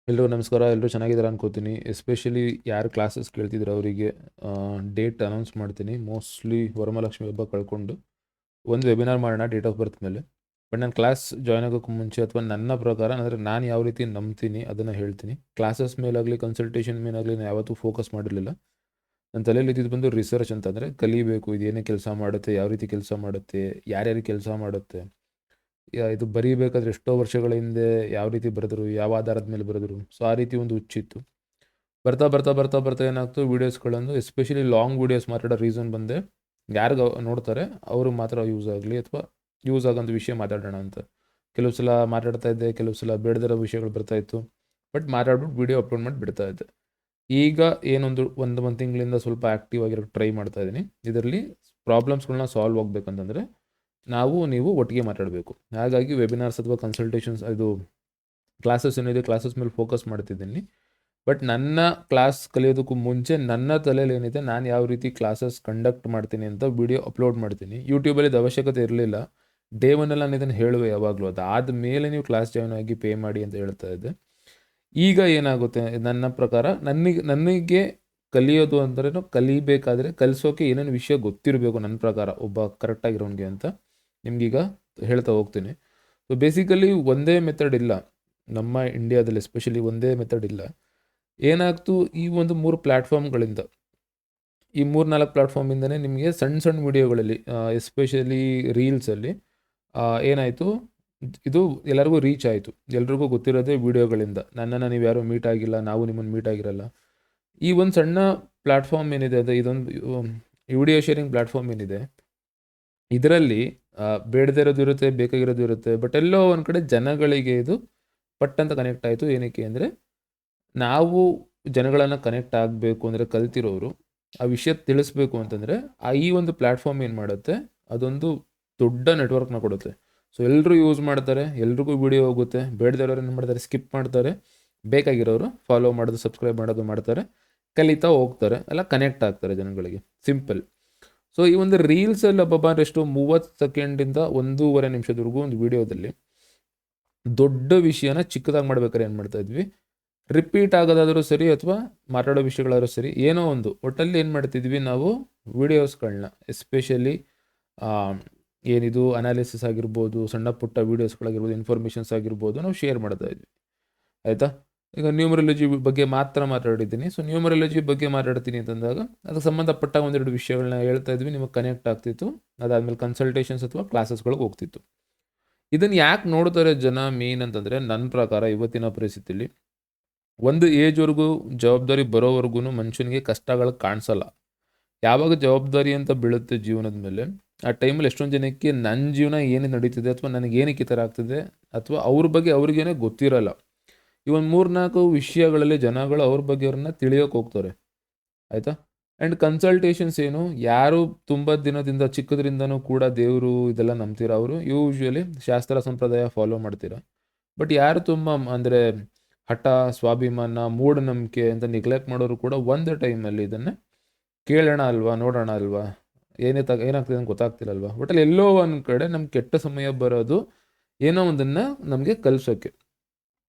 ಎಲ್ರಿಗೂ ನಮಸ್ಕಾರ. ಎಲ್ಲರೂ ಚೆನ್ನಾಗಿದ್ದಾರೆ ಅನ್ಕೋತೀನಿ. ಎಸ್ಪೆಷಲಿ ಯಾರು ಕ್ಲಾಸಸ್ ಕೇಳ್ತಿದ್ರು ಅವರಿಗೆ ಡೇಟ್ ಅನೌನ್ಸ್ ಮಾಡ್ತೀನಿ. ಮೋಸ್ಟ್ಲಿ ವರಮಹಾಲಕ್ಷ್ಮಿ ಹಬ್ಬ ಕಳ್ಕೊಂಡು ಒಂದು ವೆಬಿನಾರ್ ಮಾಡೋಣ ಡೇಟ್ ಆಫ್ ಬರ್ತ್ ಮೇಲೆ. ಬಟ್ ನಾನು ಕ್ಲಾಸ್ ಜಾಯ್ನ್ ಆಗೋಕ್ಕೆ ಮುಂಚೆ ಅಥವಾ ನನ್ನ ಪ್ರಕಾರ ಅಂದರೆ ನಾನು ಯಾವ ರೀತಿ ನಂಬ್ತೀನಿ ಅದನ್ನು ಹೇಳ್ತೀನಿ. ಕ್ಲಾಸಸ್ ಮೇಲಾಗಲಿ ಕನ್ಸಲ್ಟೇಷನ್ ಮೇಲಾಗಲಿ ನಾನು ಯಾವತ್ತೂ ಫೋಕಸ್ ಮಾಡಿರಲಿಲ್ಲ. ನನ್ನ ತಲೆಯಲ್ಲಿ ಇದ್ದಿದ್ದು ಬಂದು ರಿಸರ್ಚ್ ಅಂತಂದರೆ ಕಲಿಬೇಕು, ಇದೇನೇ ಕೆಲಸ ಮಾಡುತ್ತೆ, ಯಾವ ರೀತಿ ಕೆಲಸ ಮಾಡುತ್ತೆ, ಯಾರ್ಯಾರಿಗೆ ಕೆಲಸ ಮಾಡುತ್ತೆ, ಇದು ಬರೀಬೇಕಾದ್ರೆ ಎಷ್ಟೋ ವರ್ಷಗಳ ಹಿಂದೆ ಯಾವ ರೀತಿ ಬರೆದ್ರು, ಯಾವ ಆಧಾರದ ಮೇಲೆ ಬರೆದ್ರು. ಸೊ ಆ ರೀತಿ ಒಂದು ಹುಚ್ಚಿತ್ತು. ಬರ್ತಾ ಬರ್ತಾ ಬರ್ತಾ ಬರ್ತಾ ಏನಾಗ್ತು, ವೀಡಿಯೋಸ್ಗಳನ್ನು ಎಸ್ಪೆಷಲಿ ಲಾಂಗ್ ವೀಡಿಯೋಸ್ ಮಾತಾಡೋ ರೀಸನ್ ಬಂದೆ, ಯಾರಿಗೆ ನೋಡ್ತಾರೆ ಅವರು ಮಾತ್ರ ಯೂಸ್ ಆಗಲಿ ಅಥವಾ ಯೂಸ್ ಆಗೋಂಥ ವಿಷಯ ಮಾತಾಡೋಣ ಅಂತ. ಕೆಲವು ಸಲ ಮಾತಾಡ್ತಾ ಇದ್ದೆ, ಕೆಲವು ಸಲ ಬೇಡದಿರೋ ವಿಷಯಗಳು ಬರ್ತಾಯಿತ್ತು. ಬಟ್ ಮಾತಾಡ್ಬಿಟ್ಟು ವೀಡಿಯೋ ಅಪ್ಲೋಡ್ ಮಾಡಿ ಬಿಡ್ತಾ ಇದ್ದೆ. ಈಗ ಒಂದು ತಿಂಗಳಿಂದ ಸ್ವಲ್ಪ ಆ್ಯಕ್ಟಿವ್ ಆಗಿರೋಕ್ಕೆ ಟ್ರೈ ಮಾಡ್ತಾ ಇದ್ದೀನಿ. ಇದರಲ್ಲಿ ಪ್ರಾಬ್ಲಮ್ಸ್ಗಳನ್ನ ಸಾಲ್ವ್ ಆಗಬೇಕಂತಂದರೆ ನೀವು ಒಟ್ಟಿಗೆ ಮಾತಾಡಬೇಕು. ಹಾಗಾಗಿ ವೆಬಿನಾರ್ಸ್ ಅಥವಾ ಕನ್ಸಲ್ಟೇಷನ್ಸ್ ಇದು ಕ್ಲಾಸಸ್ ಏನಿದೆ ಕ್ಲಾಸಸ್ ಮೇಲೆ ಫೋಕಸ್ ಮಾಡ್ತಿದ್ದೀನಿ. ಬಟ್ ನನ್ನ ಕ್ಲಾಸ್ ಕಲಿಯೋದಕ್ಕೂ ಮುಂಚೆ ನನ್ನ ತಲೆಯಲ್ಲಿ ಏನಿದೆ, ನಾನು ಯಾವ ರೀತಿ ಕ್ಲಾಸಸ್ ಕಂಡಕ್ಟ್ ಮಾಡ್ತೀನಿ ಅಂತ ವಿಡಿಯೋ ಅಪ್ಲೋಡ್ ಮಾಡ್ತೀನಿ. ಯೂಟ್ಯೂಬಲ್ಲಿ ಇದು ಅವಶ್ಯಕತೆ ಇರಲಿಲ್ಲ. ಡೇ ಒನ್ನಲ್ಲಿ ನಾನು ಇದನ್ನು ಹೇಳುವೆ ಯಾವಾಗಲೂ. ಅದಾದ ಮೇಲೆ ನೀವು ಕ್ಲಾಸ್ ಜಾಯ್ನ್ ಆಗಿ ಪೇ ಮಾಡಿ ಅಂತ ಹೇಳ್ತಾ ಇದ್ದೆ. ಈಗ ಏನಾಗುತ್ತೆ, ನನ್ನ ಪ್ರಕಾರ ನನಗೆ ಕಲಿಯೋದು ಅಂದ್ರೆ ಕಲಿಬೇಕಾದ್ರೆ ಕಲಿಸೋಕೆ ಏನೇನು ವಿಷಯ ಗೊತ್ತಿರಬೇಕು ನನ್ನ ಪ್ರಕಾರ ಒಬ್ಬ ಕರೆಕ್ಟಾಗಿರೋನಿಗೆ ಅಂತ ನಿಮ್ಗೀಗ ಹೇಳ್ತಾ ಹೋಗ್ತೀನಿ. ಸೊ ಬೇಸಿಕಲಿ ಒಂದೇ ಮೆಥಡ್ ಇಲ್ಲ ನಮ್ಮ ಇಂಡಿಯಾದಲ್ಲಿ, ಎಸ್ಪೆಷಲಿ ಒಂದೇ ಮೆಥಡ್ ಇಲ್ಲ. ಏನಾಗ್ತು, ಈ ಒಂದು 3 ಪ್ಲ್ಯಾಟ್ಫಾರ್ಮ್ಗಳಿಂದ, ಈ 3-4 ಪ್ಲ್ಯಾಟ್ಫಾರ್ಮಿಂದನೇ ನಿಮಗೆ ಸಣ್ಣ ಸಣ್ಣ ವೀಡಿಯೋಗಳಲ್ಲಿ ಎಸ್ಪೆಷಲಿ ರೀಲ್ಸಲ್ಲಿ ಏನಾಯಿತು, ಇದು ಎಲ್ಲರಿಗೂ ರೀಚ್ ಆಯಿತು. ಎಲ್ರಿಗೂ ಗೊತ್ತಿರೋದೇ ವೀಡಿಯೋಗಳಿಂದ. ನನ್ನನ್ನು ನೀವು ಯಾರೂ ಮೀಟ್ ಆಗಿಲ್ಲ, ನಾವು ನಿಮ್ಮನ್ನು ಮೀಟ್ ಆಗಿರಲ್ಲ. ಈ ಒಂದು ಸಣ್ಣ ಪ್ಲ್ಯಾಟ್ಫಾರ್ಮ್ ಏನಿದೆ, ಅದು ಇದೊಂದು ವಿಡಿಯೋ ಶೇರಿಂಗ್ ಪ್ಲ್ಯಾಟ್ಫಾರ್ಮ್ ಏನಿದೆ, ಇದರಲ್ಲಿ ಬೇಡದೇ ಇರೋದು ಇರುತ್ತೆ, ಬೇಕಾಗಿರೋದು ಇರುತ್ತೆ. ಬಟ್ ಎಲ್ಲೋ ಒಂದು ಕಡೆ ಜನಗಳಿಗೆ ಇದು ಪಟ್ಟಂತ ಕನೆಕ್ಟ್ ಆಯಿತು. ಏನಕ್ಕೆ ಅಂದರೆ, ನಾವು ಜನಗಳನ್ನು ಕನೆಕ್ಟ್ ಆಗಬೇಕು ಅಂದರೆ, ಕಲ್ತಿರೋರು ಆ ವಿಷಯ ತಿಳಿಸ್ಬೇಕು ಅಂತಂದರೆ ಈ ಒಂದು ಪ್ಲ್ಯಾಟ್ಫಾರ್ಮ್ ಏನು ಮಾಡುತ್ತೆ, ಅದೊಂದು ದೊಡ್ಡ ನೆಟ್ವರ್ಕ್ನ ಕೊಡುತ್ತೆ. ಸೊ ಎಲ್ಲರೂ ಯೂಸ್ ಮಾಡ್ತಾರೆ, ಎಲ್ರಿಗೂ ವಿಡಿಯೋ ಹೋಗುತ್ತೆ. ಬೇಡದಿರೋರು ಏನು ಮಾಡ್ತಾರೆ, ಸ್ಕಿಪ್ ಮಾಡ್ತಾರೆ. ಬೇಕಾಗಿರೋರು ಫಾಲೋ ಮಾಡೋದು, ಸಬ್ಸ್ಕ್ರೈಬ್ ಮಾಡೋದು ಮಾಡ್ತಾರೆ, ಕಲಿತಾ ಹೋಗ್ತಾರೆ, ಎಲ್ಲ ಕನೆಕ್ಟ್ ಆಗ್ತಾರೆ ಜನಗಳಿಗೆ. ಸಿಂಪಲ್. ಸೊ ಈ ಒಂದು ರೀಲ್ಸಲ್ಲಿ ಎಷ್ಟು 30 ಸೆಕೆಂಡಿಂದ 1.5 ನಿಮಿಷದವರೆಗೂ ಒಂದು ವೀಡಿಯೋದಲ್ಲಿ ದೊಡ್ಡ ವಿಷಯನ ಚಿಕ್ಕದಾಗಿ ಮಾಡ್ಬೇಕಾದ್ರೆ ಏನು ಮಾಡ್ತಾ ಇದ್ವಿ, ರಿಪೀಟ್ ಆಗೋದಾದರೂ ಸರಿ ಅಥವಾ ಮಾತಾಡೋ ವಿಷಯಗಳಾದರೂ ಸರಿ, ಏನೋ ಒಂದು ಒಟ್ಟಲ್ಲಿ ಏನು ಮಾಡ್ತಿದ್ವಿ ನಾವು, ವೀಡಿಯೋಸ್ಗಳನ್ನ ಎಸ್ಪೆಷಲಿ ಏನಿದು ಅನಾಲಿಸಿಸ್ ಆಗಿರ್ಬೋದು, ಸಣ್ಣ ಪುಟ್ಟ ವೀಡಿಯೋಸ್ಗಳಾಗಿರ್ಬೋದು, ಇನ್ಫಾರ್ಮೇಷನ್ಸ್ ಆಗಿರ್ಬೋದು, ನಾವು ಶೇರ್ ಮಾಡ್ತಾ ಇದ್ವಿ. ಆಯಿತಾ. ಈಗ ನ್ಯೂಮರಾಲಜಿ ಬಗ್ಗೆ ಮಾತ್ರ ಮಾತಾಡಿದ್ದೀನಿ. ಸೊ ನ್ಯೂಮರಾಲಜಿ ಬಗ್ಗೆ ಮಾತಾಡ್ತೀನಿ ಅಂತಂದಾಗ ಅದಕ್ಕೆ ಸಂಬಂಧಪಟ್ಟ ಒಂದೆರಡು ವಿಷಯಗಳನ್ನ ಹೇಳ್ತಾ ಇದ್ವಿ, ನಿಮಗೆ ಕನೆಕ್ಟ್ ಆಗ್ತಿತ್ತು. ಅದಾದಮೇಲೆ ಕನ್ಸಲ್ಟೇಷನ್ಸ್ ಅಥವಾ ಕ್ಲಾಸಸ್ಗಳಿಗೆ ಹೋಗ್ತಿತ್ತು. ಇದನ್ನು ಯಾಕೆ ನೋಡ್ತಾರೆ ಜನ ಮೇನ್ ಅಂತಂದರೆ, ನನ್ನ ಪ್ರಕಾರ ಇವತ್ತಿನ ಪರಿಸ್ಥಿತಿಯಲ್ಲಿ ಒಂದು ಏಜ್ವರೆಗೂ ಜವಾಬ್ದಾರಿ ಬರೋವರೆಗೂ ಮನುಷ್ಯನಿಗೆ ಕಷ್ಟಗಳು ಕಾಣಿಸಲ್ಲ. ಯಾವಾಗ ಜವಾಬ್ದಾರಿ ಅಂತ ಬೀಳುತ್ತೆ ಜೀವನದ ಮೇಲೆ, ಆ ಟೈಮಲ್ಲಿ ಎಷ್ಟೊಂದು ಜನಕ್ಕೆ ನನ್ನ ಜೀವನ ಏನೇನು ನಡೀತಿದೆ ಅಥವಾ ನನಗೆ ಏನಕ್ಕೆ ಈ ಥರ ಆಗ್ತಿದೆ ಅಥವಾ ಅವ್ರ ಬಗ್ಗೆ ಅವ್ರಿಗೇನೆ ಗೊತ್ತಿರಲ್ಲ. ಈ ಒಂದು 3-4 ವಿಷಯಗಳಲ್ಲಿ ಜನಗಳು ಅವ್ರ ಬಗ್ಗೆ ಅವ್ರನ್ನ ತಿಳಿಯೋಕೆ ಹೋಗ್ತಾರೆ. ಆಯಿತಾ. ಆ್ಯಂಡ್ ಕನ್ಸಲ್ಟೇಷನ್ಸ್ ಏನು, ಯಾರು ತುಂಬ ದಿನದಿಂದ ಚಿಕ್ಕದ್ರಿಂದನೂ ಕೂಡ ದೇವರು ಇದೆಲ್ಲ ನಂಬ್ತೀರ, ಅವರು ಯೂಶ್ವಲಿ ಶಾಸ್ತ್ರ ಸಂಪ್ರದಾಯ ಫಾಲೋ ಮಾಡ್ತೀರ. ಬಟ್ ಯಾರು ತುಂಬ ಅಂದರೆ ಹಠ, ಸ್ವಾಭಿಮಾನ, ಮೂಢನಂಬಿಕೆ ಅಂತ ನೆಗ್ಲೆಕ್ಟ್ ಮಾಡೋರು ಕೂಡ ಒಂದು ಟೈಮಲ್ಲಿ ಇದನ್ನು ಕೇಳೋಣ ಅಲ್ವಾ, ನೋಡೋಣ ಅಲ್ವಾ, ಏನಾಗ್ತಿದೆ ಅಂತ ಗೊತ್ತಾಗ್ತಿರಲ್ವಾ. ಒಟ್ಟಲ್ಲಿ ಎಲ್ಲೋ ಒಂದು ಕಡೆ ನಮ್ಗೆ ಕೆಟ್ಟ ಸಮಯ ಬರೋದು ಏನೋ ಒಂದನ್ನು ನಮಗೆ ಕಲಿಸೋಕ್ಕೆ.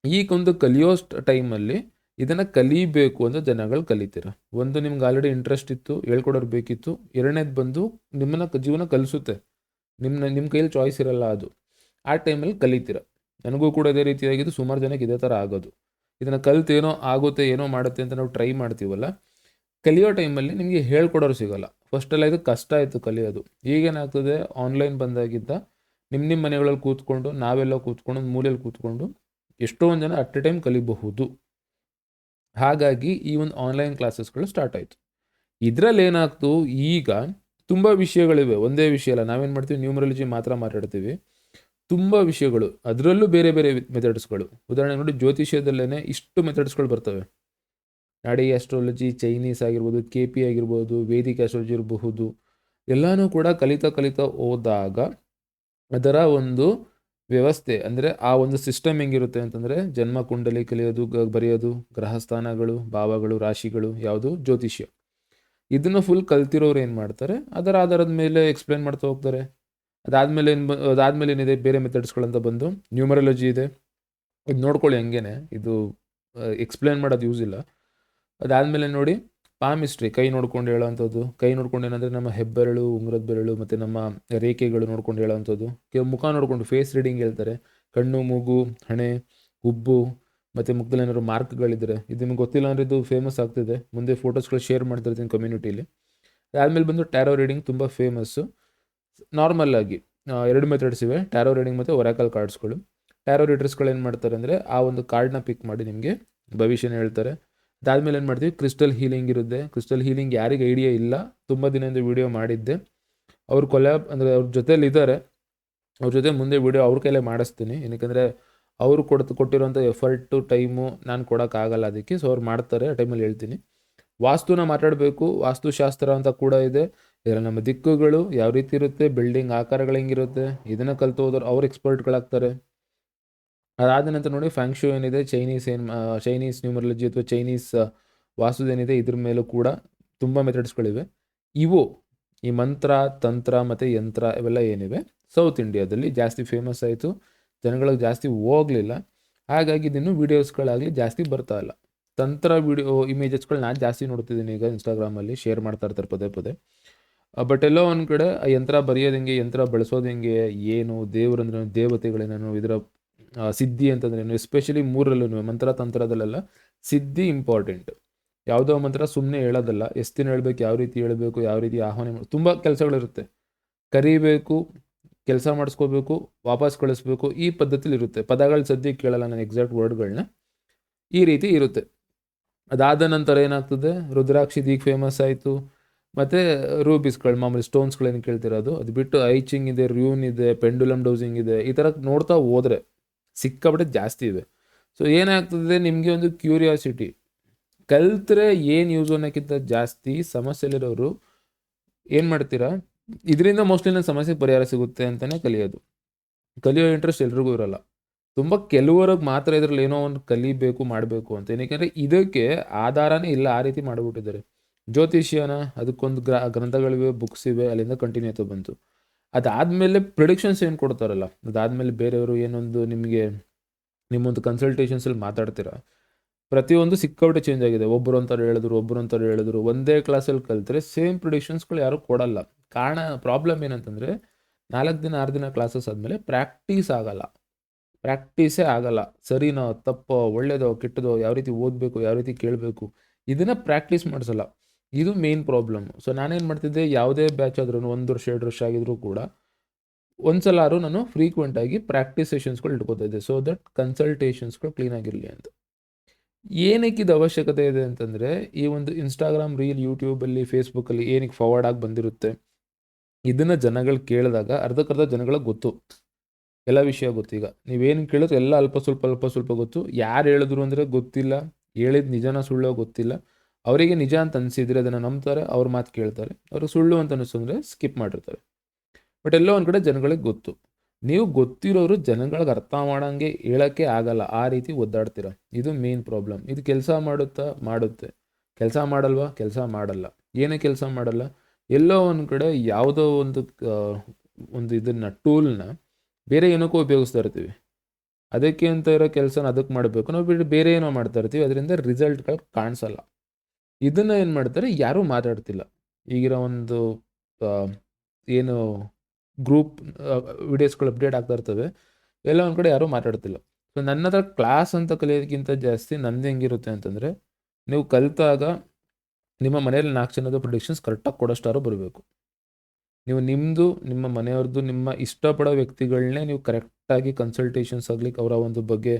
ಈಗ ಒಂದು ಕಲಿಯೋ ಟೈಮಲ್ಲಿ ಇದನ್ನು ಕಲಿಬೇಕು ಅಂತ ಜನಗಳು ಕಲಿತೀರ. ಒಂದು, ನಿಮ್ಗೆ ಆಲ್ರೆಡಿ ಇಂಟ್ರೆಸ್ಟ್ ಇತ್ತು, ಹೇಳ್ಕೊಡೋರು ಬೇಕಿತ್ತು. ಎರಡನೇದು ಬಂದು ನಿಮ್ಮನ್ನು ಜೀವನ ಕಲಿಸುತ್ತೆ. ನಿಮ್ಮ ಕೈಯಲ್ಲಿ ಚಾಯ್ಸ್ ಇರಲ್ಲ ಅದು. ಆ ಟೈಮಲ್ಲಿ ಕಲಿತೀರ. ನನಗೂ ಕೂಡ ಇದೇ ರೀತಿಯಾಗಿದ್ದು, ಸುಮಾರು ಜನಕ್ಕೆ ಇದೇ ಥರ ಆಗೋದು. ಇದನ್ನು ಕಲಿತೇನೋ ಆಗುತ್ತೆ, ಏನೋ ಮಾಡುತ್ತೆ ಅಂತ ನಾವು ಟ್ರೈ ಮಾಡ್ತೀವಲ್ಲ, ಕಲಿಯೋ ಟೈಮಲ್ಲಿ ನಿಮಗೆ ಹೇಳ್ಕೊಡೋರು ಸಿಗೋಲ್ಲ. ಫಸ್ಟೆಲ್ಲ ಇದು ಕಷ್ಟ ಆಯಿತು ಕಲಿಯೋದು. ಈಗೇನಾಗ್ತದೆ, ಆನ್ಲೈನ್ ಬಂದಾಗಿದ್ದ ನಿಮ್ಮ ಮನೆಗಳಲ್ಲಿ ಕೂತ್ಕೊಂಡು, ನಾವೆಲ್ಲ ಕೂತ್ಕೊಂಡು ಒಂದು ಮೂಲೆಯಲ್ಲಿ ಕೂತ್ಕೊಂಡು ಎಷ್ಟೊಂದು ಜನ ಅಟ್ ಎ ಟೈಮ್ ಕಲಿಬಹುದು. ಹಾಗಾಗಿ ಈ ಒಂದು ಆನ್ಲೈನ್ ಕ್ಲಾಸಸ್ಗಳು ಸ್ಟಾರ್ಟ್ ಆಯಿತು. ಇದರಲ್ಲಿ ಏನಾಗ್ತು, ಈಗ ತುಂಬ ವಿಷಯಗಳಿವೆ, ಒಂದೇ ವಿಷಯ ಅಲ್ಲ. ನಾವೇನು ಮಾಡ್ತೀವಿ, ನ್ಯೂಮರಾಲಜಿ ಮಾತ್ರ ಮಾತಾಡ್ತೀವಿ. ತುಂಬ ವಿಷಯಗಳು, ಅದರಲ್ಲೂ ಬೇರೆ ಬೇರೆ ಮೆಥಡ್ಸ್ಗಳು. ಉದಾಹರಣೆ ನೋಡಿ, ಜ್ಯೋತಿಷ್ಯದಲ್ಲೇ ಇಷ್ಟು ಮೆಥಡ್ಸ್ಗಳು ಬರ್ತವೆ. ನಾಡಿ ಆಸ್ಟ್ರಾಲಜಿ, ಚೈನೀಸ್ ಆಗಿರ್ಬೋದು, KP ಆಗಿರ್ಬೋದು, ವೇದಿಕ್ ಆಸ್ಟ್ರಾಲಜಿ ಇರಬಹುದು. ಎಲ್ಲನೂ ಕೂಡ ಕಲಿತಾ ಹೋದಾಗ ಅದರ ಒಂದು ವ್ಯವಸ್ಥೆ ಅಂದರೆ ಆ ಒಂದು ಸಿಸ್ಟಮ್ ಹೆಂಗಿರುತ್ತೆ ಅಂತಂದರೆ, ಜನ್ಮ ಕುಂಡಲಿ ಕಲಿಯೋದು, ಬರೆಯೋದು, ಗ್ರಹಸ್ಥಾನಗಳು, ಭಾವಗಳು, ರಾಶಿಗಳು, ಯಾವುದು ಜ್ಯೋತಿಷ್ಯ. ಇದನ್ನು ಫುಲ್ ಕಲ್ತಿರೋರು ಏನು ಮಾಡ್ತಾರೆ, ಅದರ ಆಧಾರದ ಮೇಲೆ ಎಕ್ಸ್ಪ್ಲೇನ್ ಮಾಡ್ತಾ ಹೋಗ್ತಾರೆ. ಅದಾದಮೇಲೆ ಏನಿದೆ, ಬೇರೆ ಮೆಥಡ್ಸ್ಗಳಂತ ಬಂದು ನ್ಯೂಮರಾಲಜಿ ಇದೆ. ಇದು ನೋಡ್ಕೊಳ್ಳಿ ಹಂಗೇನೆ. ಇದು ಎಕ್ಸ್ಪ್ಲೇನ್ ಮಾಡೋದು ಯೂಸ್ ಇಲ್ಲ. ಅದಾದಮೇಲೆ ನೋಡಿ ಪಾಮಿಸ್ಟ್ರಿ, ಕೈ ನೋಡ್ಕೊಂಡು ಹೇಳೋವಂಥದ್ದು. ಕೈ ನೋಡ್ಕೊಂಡು ಏನಂದರೆ ನಮ್ಮ ಹೆಬ್ಬೆರಳು, ಉಂಗುರದ ಬೆರಳು ಮತ್ತು ನಮ್ಮ ರೇಖೆಗಳು ನೋಡ್ಕೊಂಡು ಹೇಳೋವಂಥದ್ದು. ಮುಖ ನೋಡಿಕೊಂಡು ಫೇಸ್ ರೀಡಿಂಗ್ ಹೇಳ್ತಾರೆ. ಕಣ್ಣು, ಮೂಗು, ಹಣೆ, ಹುಬ್ಬು ಮತ್ತು ಮುಖದಲ್ಲಿ ಏನಾದ್ರು ಮಾರ್ಕ್ಗಳಿದ್ದರೆ, ಇದು ನಿಮ್ಗೆ ಗೊತ್ತಿಲ್ಲ ಅಂದರೆ ಇದು ಫೇಮಸ್ ಆಗ್ತಿದೆ. ಮುಂದೆ ಫೋಟೋಸ್ಗಳು ಶೇರ್ ಮಾಡ್ತಿರ್ತೀನಿ ಕಮ್ಯುನಿಟೀಲಿ. ಅದಾದಮೇಲೆ ಬಂದು ಟ್ಯಾರೋ ರೀಡಿಂಗ್ ತುಂಬ ಫೇಮಸ್ಸು. ನಾರ್ಮಲ್ಲಾಗಿ 2 ಮೆಥಡ್ಸ್ ಇವೆ, ಟ್ಯಾರೋ ರೀಡಿಂಗ್ ಮತ್ತು ಒರಾಕಲ್ ಕಾರ್ಡ್ಸ್ಗಳು. ಟ್ಯಾರೋ ರೀಡರ್ಸ್ಗಳು ಏನು ಮಾಡ್ತಾರೆ ಅಂದರೆ ಆ ಒಂದು ಕಾರ್ಡ್ನ ಪಿಕ್ ಮಾಡಿ ನಿಮಗೆ ಭವಿಷ್ಯನ ಹೇಳ್ತಾರೆ. ಅದಾದಮೇಲೆ ಏನು ಮಾಡ್ತೀವಿ, ಕ್ರಿಸ್ಟಲ್ ಹೀಲಿಂಗ್ ಇರುತ್ತೆ. ಕ್ರಿಸ್ಟಲ್ ಹೀಲಿಂಗ್ ಯಾರಿಗೆ ಐಡಿಯಾ ಇಲ್ಲ, ತುಂಬ ದಿನದಿಂದ ವೀಡಿಯೋ ಮಾಡಿದ್ದೆ. ಅವ್ರು ಕೊಲ್ಯಾಬ್ ಅಂದರೆ ಅವ್ರ ಜೊತೇಲಿ ಇದ್ದಾರೆ, ಅವ್ರ ಜೊತೆ ಮುಂದೆ ವೀಡಿಯೋ ಅವ್ರ ಕೈಲೇ ಮಾಡಿಸ್ತೀನಿ. ಏನಕ್ಕೆ ಅವರು ಕೊಟ್ಟಿರೋಂಥ ಎಫರ್ಟು, ಟೈಮು ನಾನು ಕೊಡೋಕ್ಕಾಗಲ್ಲ ಅದಕ್ಕೆ. ಸೊ ಅವ್ರು ಮಾಡ್ತಾರೆ, ಆ ಟೈಮಲ್ಲಿ ಹೇಳ್ತೀನಿ. ವಾಸ್ತುನ ಮಾತಾಡಬೇಕು, ವಾಸ್ತುಶಾಸ್ತ್ರ ಅಂತ ಕೂಡ ಇದೆ. ಇದರಲ್ಲಿ ನಮ್ಮ ದಿಕ್ಕುಗಳು ಯಾವ ರೀತಿ ಇರುತ್ತೆ, ಬಿಲ್ಡಿಂಗ್ ಆಕಾರಗಳು ಹೆಂಗಿರುತ್ತೆ, ಇದನ್ನು ಕಲ್ತು ಹೋದವ್ರು ಅವ್ರು ಎಕ್ಸ್ಪರ್ಟ್ಗಳಾಗ್ತಾರೆ. ಅದಾದ ನಂತರ ನೋಡಿ ಫ್ಯಾಂಕ್ಷು ಏನಿದೆ, ಚೈನೀಸ್ ನ್ಯೂಮರಾಲಜಿ ಅಥವಾ ಚೈನೀಸ್ ವಾಸ್ತುದೇನಿದೆ, ಇದ್ರ ಮೇಲೂ ಕೂಡ ತುಂಬ ಮೆಥಡ್ಸ್ಗಳಿವೆ. ಇವು ಈ ಮಂತ್ರ, ತಂತ್ರ ಮತ್ತು ಯಂತ್ರ ಇವೆಲ್ಲ ಏನಿವೆ ಸೌತ್ ಇಂಡಿಯಾದಲ್ಲಿ ಜಾಸ್ತಿ ಫೇಮಸ್ ಆಯಿತು, ಜನಗಳಿಗೆ ಜಾಸ್ತಿ ಹೋಗಲಿಲ್ಲ. ಹಾಗಾಗಿ ಇದನ್ನು ವೀಡಿಯೋಸ್ಗಳಾಗಲಿ ಜಾಸ್ತಿ ಬರ್ತಾ ಇಲ್ಲ. ತಂತ್ರ ವೀಡಿಯೋ ಇಮೇಜಸ್ಗಳು ನಾನು ಜಾಸ್ತಿ ನೋಡ್ತಿದ್ದೀನಿ ಈಗ ಇನ್ಸ್ಟಾಗ್ರಾಮಲ್ಲಿ, ಶೇರ್ ಮಾಡ್ತಾ ಇರ್ತಾರೆ ಪದೇ ಪದೇ. ಬಟ್ ಎಲ್ಲೋ ಒಂದು ಕಡೆ ಆ ಯಂತ್ರ ಬರೆಯೋದು ಹೆಂಗೆ, ಯಂತ್ರ ಬಳಸೋದು ಹೆಂಗೆ, ಏನು ದೇವರಂದ್ರೆ ದೇವತೆಗಳೇನೇನು, ಇದರ ಸಿದ್ಧಿ ಅಂತಂದ್ರೇನು, ಎಸ್ಪೆಷಲಿ 3ರಲ್ಲೂ ಮಂತ್ರ ತಂತ್ರದಲ್ಲೆಲ್ಲ ಸಿದ್ಧಿ ಇಂಪಾರ್ಟೆಂಟ್. ಯಾವುದೋ ಮಂತ್ರ ಸುಮ್ಮನೆ ಹೇಳೋದಲ್ಲ, ಎಷ್ಟು ದಿನ ಹೇಳಬೇಕು, ಯಾವ ರೀತಿ ಹೇಳಬೇಕು, ಯಾವ ರೀತಿ ಆಹ್ವಾನ ತುಂಬ ಕೆಲಸಗಳಿರುತ್ತೆ. ಕರಿಬೇಕು, ಕೆಲಸ ಮಾಡಿಸ್ಕೋಬೇಕು, ವಾಪಸ್ ಕಳಿಸ್ಬೇಕು, ಈ ಪದ್ಧತಿಲಿ ಇರುತ್ತೆ. ಪದಗಳು ಸದ್ಯಕ್ಕೆ ಕೇಳಲ್ಲ ನಾನು ಎಕ್ಸಾಕ್ಟ್ ವರ್ಡ್ಗಳನ್ನ, ಈ ರೀತಿ ಇರುತ್ತೆ. ಅದಾದ ನಂತರ ಏನಾಗ್ತದೆ, ರುದ್ರಾಕ್ಷಿ ಈಗ ಫೇಮಸ್ ಆಯಿತು. ಮತ್ತು ರೂಬೀಸ್ಗಳು, ಮಾಮೂಲಿ ಸ್ಟೋನ್ಸ್ಗಳೇನು ಕೇಳ್ತಿರೋದು, ಅದು ಬಿಟ್ಟು ಐಚಿಂಗ್ ಇದೆ, ರ್ಯೂನ್ ಇದೆ, ಪೆಂಡುಲಮ್ ಡೌಸಿಂಗ್ ಇದೆ. ಈ ಥರ ನೋಡ್ತಾ ಹೋದರೆ ಸಿಕ್ಕಾಬಿಟ್ಟೆ ಜಾಸ್ತಿ ಇವೆ. ಸೊ ಏನಾಗ್ತದೆ, ನಿಮಗೆ ಒಂದು ಕ್ಯೂರಿಯಾಸಿಟಿ, ಕಲ್ತ್ರೆ ಏನು ಯೂಸ್ ಅನ್ನೋಕ್ಕಿಂತ ಜಾಸ್ತಿ ಸಮಸ್ಯೆಲಿರೋರು ಏನು ಮಾಡ್ತೀರಾ, ಇದರಿಂದ ಮೋಸ್ಟ್ಲಿ ನನ್ನ ಸಮಸ್ಯೆಗೆ ಪರಿಹಾರ ಸಿಗುತ್ತೆ ಅಂತಲೇ ಕಲಿಯೋ ಇಂಟ್ರೆಸ್ಟ್ ಎಲ್ರಿಗೂ ಇರೋಲ್ಲ. ತುಂಬ ಕೆಲವರಿಗೆ ಮಾತ್ರ ಇದರಲ್ಲಿ ಏನೋ ಒಂದು ಕಲಿಬೇಕು, ಮಾಡಬೇಕು ಅಂತ. ಏನಕ್ಕೆ ಇದಕ್ಕೆ ಆಧಾರನೇ ಇಲ್ಲ, ಆ ರೀತಿ ಮಾಡಿಬಿಟ್ಟಿದ್ದಾರೆ. ಜ್ಯೋತಿಷ್ಯನ ಅದಕ್ಕೊಂದು ಗ್ರಂಥಗಳಿವೆ, ಬುಕ್ಸ್ ಇವೆ, ಅಲ್ಲಿಂದ ಕಂಟಿನ್ಯೂ ಆಯ್ತು ಬಂತು. ಅದಾದಮೇಲೆ ಪ್ರಿಡಿಕ್ಷನ್ಸ್ ಏನು ಕೊಡ್ತಾರಲ್ಲ, ಅದಾದಮೇಲೆ ಬೇರೆಯವರು ಏನೊಂದು ನಿಮ್ಮೊಂದು ಕನ್ಸಲ್ಟೇಷನ್ಸಲ್ಲಿ ಮಾತಾಡ್ತೀರಾ, ಪ್ರತಿಯೊಂದು ಸಿಕ್ಕಾಬಿಟ್ಟೆ ಚೇಂಜ್ ಆಗಿದೆ. ಒಬ್ಬರು ಅಂತಾರೆ ಹೇಳಿದ್ರು, ಒಂದೇ ಕ್ಲಾಸಲ್ಲಿ ಕಲಿತ್ರೆ ಸೇಮ್ ಪ್ರಿಡಿಕ್ಷನ್ಸ್ಗಳು ಯಾರೂ ಕೊಡಲ್ಲ. ಪ್ರಾಬ್ಲಮ್ ಏನಂತಂದರೆ 4 ದಿನ 6 ದಿನ ಕ್ಲಾಸಸ್ ಆದಮೇಲೆ ಪ್ರಾಕ್ಟೀಸೇ ಆಗಲ್ಲ. ಸರಿನೋ ತಪ್ಪೋ, ಒಳ್ಳೇದೋ ಕೆಟ್ಟದೋ, ಯಾವ ರೀತಿ ಓದಬೇಕು, ಯಾವ ರೀತಿ ಕೇಳಬೇಕು, ಇದನ್ನು ಪ್ರಾಕ್ಟೀಸ್ ಮಾಡಿಸಲ್ಲ. ಇದು ಮೇನ್ ಪ್ರಾಬ್ಲಮ್. ಸೊ ನಾನೇನು ಮಾಡ್ತಿದ್ದೆ, ಯಾವುದೇ ಬ್ಯಾಚ್ ಆದ್ರೂ 1 ವರ್ಷ 2 ವರ್ಷ ಆಗಿದ್ರು ಕೂಡ ಒಂದ್ಸಲಾರು ನಾನು ಫ್ರೀಕ್ವೆಂಟಾಗಿ ಪ್ರಾಕ್ಟೀಸ್ ಸೆಷನ್ಸ್ಗಳು ಇಟ್ಕೋತಾ ಇದ್ದೆ, ಸೊ ದಟ್ ಕನ್ಸಲ್ಟೇಷನ್ಸ್ಗಳು ಕ್ಲೀನಾಗಿರಲಿ ಅಂತ. ಏನಕ್ಕೆ ಇದು ಅವಶ್ಯಕತೆ ಇದೆ ಅಂತಂದರೆ, ಈ ಒಂದು ಇನ್ಸ್ಟಾಗ್ರಾಮ್ ರೀಲ್, ಯೂಟ್ಯೂಬಲ್ಲಿ, ಫೇಸ್ಬುಕ್ಕಲ್ಲಿ ಏನಕ್ಕೆ ಫಾರ್ವರ್ಡ್ ಆಗಿ ಬಂದಿರುತ್ತೆ, ಇದನ್ನು ಜನಗಳು ಕೇಳಿದಾಗ ಅರ್ಧಕ್ಕರ್ಧ ಜನಗಳಿಗೆ ಗೊತ್ತು, ಎಲ್ಲ ವಿಷಯ ಗೊತ್ತೀಗ. ನೀವೇನು ಕೇಳಿದ್ರೆ ಎಲ್ಲ ಅಲ್ಪ ಸ್ವಲ್ಪ ಗೊತ್ತು. ಯಾರು ಹೇಳಿದ್ರು ಅಂದರೆ ಗೊತ್ತಿಲ್ಲ, ಹೇಳಿದ ನಿಜನ ಸುಳ್ಳೋ ಗೊತ್ತಿಲ್ಲ. ಅವರಿಗೆ ನಿಜ ಅಂತ ಅನಿಸಿದರೆ ಅದನ್ನು ನಂಬ್ತಾರೆ, ಅವ್ರ ಮಾತು ಕೇಳ್ತಾರೆ. ಅವ್ರಿಗೆ ಸುಳ್ಳು ಅಂತ ಅನಿಸಿದ್ರೆ ಸ್ಕಿಪ್ ಮಾಡಿರ್ತಾರೆ. ಬಟ್ ಎಲ್ಲೋ ಒಂದು ಕಡೆ ಜನಗಳಿಗೆ ಗೊತ್ತು. ನೀವು ಗೊತ್ತಿರೋರು ಜನಗಳಿಗೆ ಅರ್ಥ ಮಾಡೋಂಗೆ ಹೇಳೋಕ್ಕೆ ಆಗಲ್ಲ, ಆ ರೀತಿ ಒದ್ದಾಡ್ತೀರ. ಇದು ಮೇನ್ ಪ್ರಾಬ್ಲಮ್. ಇದು ಕೆಲಸ ಮಾಡುತ್ತೆ, ಕೆಲಸ ಮಾಡಲ್ವಾ, ಕೆಲಸ ಮಾಡಲ್ಲ. ಏನೇ ಕೆಲಸ ಮಾಡಲ್ಲ, ಎಲ್ಲೋ ಒಂದು ಕಡೆ ಯಾವುದೋ ಒಂದು ಇದನ್ನು ಟೂಲ್ನ ಬೇರೆ ಏನಕ್ಕೂ ಉಪಯೋಗಿಸ್ತಾ ಇರ್ತೀವಿ. ಅದಕ್ಕೆ ಅಂತ ಇರೋ ಕೆಲಸನ ಅದಕ್ಕೆ ಮಾಡಬೇಕು, ನಾವು ಬೇರೆ ಏನೋ ಮಾಡ್ತಾ ಇರ್ತೀವಿ, ಅದರಿಂದ ರಿಸಲ್ಟ್ಗಳು ಕಾಣಿಸಲ್ಲ. ಇದನ್ನು ಏನು ಮಾಡ್ತಾರೆ, ಯಾರೂ ಮಾತಾಡ್ತಿಲ್ಲ. ಈಗಿರೋ ಒಂದು ಏನು ಗ್ರೂಪ್ ವಿಡಿಯೋಸ್ಗಳು ಅಪ್ಡೇಟ್ ಆಗ್ತಾ ಇರ್ತವೆ, ಎಲ್ಲ ಒಂದು ಕಡೆ ಯಾರೂ ಮಾತಾಡ್ತಿಲ್ಲ. ಸೊ ನನ್ನ ಹತ್ರ ಕ್ಲಾಸ್ ಅಂತ ಕಲಿಯೋದಕ್ಕಿಂತ ಜಾಸ್ತಿ ನಂದು ಹೆಂಗಿರುತ್ತೆ ಅಂತಂದರೆ, ನೀವು ಕಲಿತಾಗ ನಿಮ್ಮ ಮನೆಯಲ್ಲಿ 4 ಜನದ ಪ್ರಿಡಿಕ್ಷನ್ಸ್ ಕರೆಕ್ಟಾಗಿ ಕೊಡೋಷ್ಟಾರು ಬರಬೇಕು. ನೀವು ನಿಮ್ಮದು, ನಿಮ್ಮ ಮನೆಯವ್ರದ್ದು, ನಿಮ್ಮ ಇಷ್ಟಪಡೋ ವ್ಯಕ್ತಿಗಳನ್ನೇ ನೀವು ಕರೆಕ್ಟಾಗಿ ಕನ್ಸಲ್ಟೇಷನ್ಸ್ ಆಗಲಿ, ಅವರ ಒಂದು ಬಗ್ಗೆ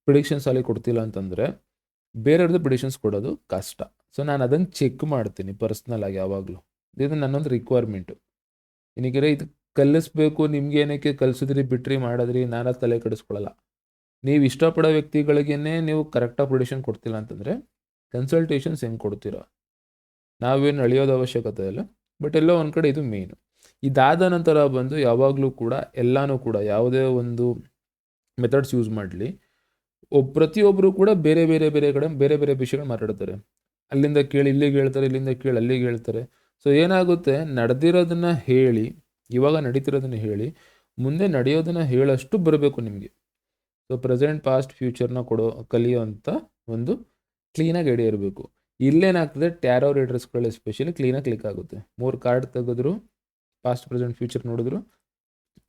ಪ್ರಿಡಿಕ್ಷನ್ಸ್ ಆಗಲಿ ಕೊಡ್ತಿಲ್ಲ ಅಂತಂದರೆ ಬೇರೆಯವ್ರದ್ದು ಪ್ರಿಡಿಕ್ಷನ್ಸ್ ಕೊಡೋದು ಕಷ್ಟ. ಸೊ ನಾನು ಅದನ್ನು ಚೆಕ್ ಮಾಡ್ತೀನಿ ಪರ್ಸ್ನಲ್ ಆಗಿ ಯಾವಾಗಲೂ. ಇದು ನನ್ನೊಂದು ರಿಕ್ವೈರ್ಮೆಂಟು. ಏನಕ್ಕೆ ಇದು ಕಲಿಸ್ಬೇಕು, ನಿಮ್ಗೆ ಏನಕ್ಕೆ ಕಲಿಸಿದ್ರಿ ಬಿಟ್ರಿ ಮಾಡಿದ್ರಿ, ನಾನು ತಲೆ ಕೆಡಿಸ್ಕೊಳ್ಳಲ್ಲ. ನೀವು ಇಷ್ಟಪಡೋ ವ್ಯಕ್ತಿಗಳಿಗೇ ನೀವು ಕರೆಕ್ಟಾಗಿ ಪ್ರಿಡಿಕ್ಷನ್ ಕೊಡ್ತಿಲ್ಲ ಅಂತಂದರೆ ಕನ್ಸಲ್ಟೇಷನ್ಸ್ ಹೆಂಗೆ ಕೊಡ್ತೀರಾ? ನಾವೇನು ಅಳಿಯೋದು ಅವಶ್ಯಕತೆ ಇಲ್ಲ. ಬಟ್ ಎಲ್ಲೋ ಒಂದು ಕಡೆ ಇದು ಮೇಯ್ನು. ಇದಾದ ನಂತರ ಬಂದು ಯಾವಾಗಲೂ ಕೂಡ ಎಲ್ಲನೂ ಕೂಡ ಯಾವುದೇ ಒಂದು ಮೆಥಡ್ಸ್ ಯೂಸ್ ಮಾಡಲಿ, ಪ್ರತಿಯೊಬ್ಬರು ಕೂಡ ಬೇರೆ ಕಡೆ ಬೇರೆ ವಿಷಯಗಳು ಮಾತಾಡ್ತಾರೆ. ಅಲ್ಲಿಂದ ಕೇಳಿ ಇಲ್ಲಿಗೆ ಹೇಳ್ತಾರೆ, ಇಲ್ಲಿಂದ ಕೇಳಿ ಅಲ್ಲಿಗೆ ಹೇಳ್ತಾರೆ. ಸೊ ಏನಾಗುತ್ತೆ, ನಡೆದಿರೋದನ್ನು ಹೇಳಿ, ಇವಾಗ ನಡೀತಿರೋದನ್ನು ಹೇಳಿ, ಮುಂದೆ ನಡೆಯೋದನ್ನು ಹೇಳೋಷ್ಟು ಬರಬೇಕು ನಿಮಗೆ. ಸೊ ಪ್ರೆಸೆಂಟ್, ಪಾಸ್ಟ್, ಫ್ಯೂಚರ್ನ ಕಲಿಯೋ ಅಂಥ ಒಂದು ಕ್ಲೀನಾಗಿ ಐಡಿಯಾ ಇರಬೇಕು. ಇಲ್ಲೇನಾಗ್ತದೆ, ಟ್ಯಾರೋ ರೀಡರ್ಸ್ಗಳು ಎಸ್ಪೆಷಲಿ ಕ್ಲೀನಾಗಿ ಕ್ಲಿಕ್ ಆಗುತ್ತೆ. 3 ಕಾರ್ಡ್ ತೆಗೆದ್ರು, ಪಾಸ್ಟ್ ಪ್ರೆಸೆಂಟ್ ಫ್ಯೂಚರ್ ನೋಡಿದ್ರು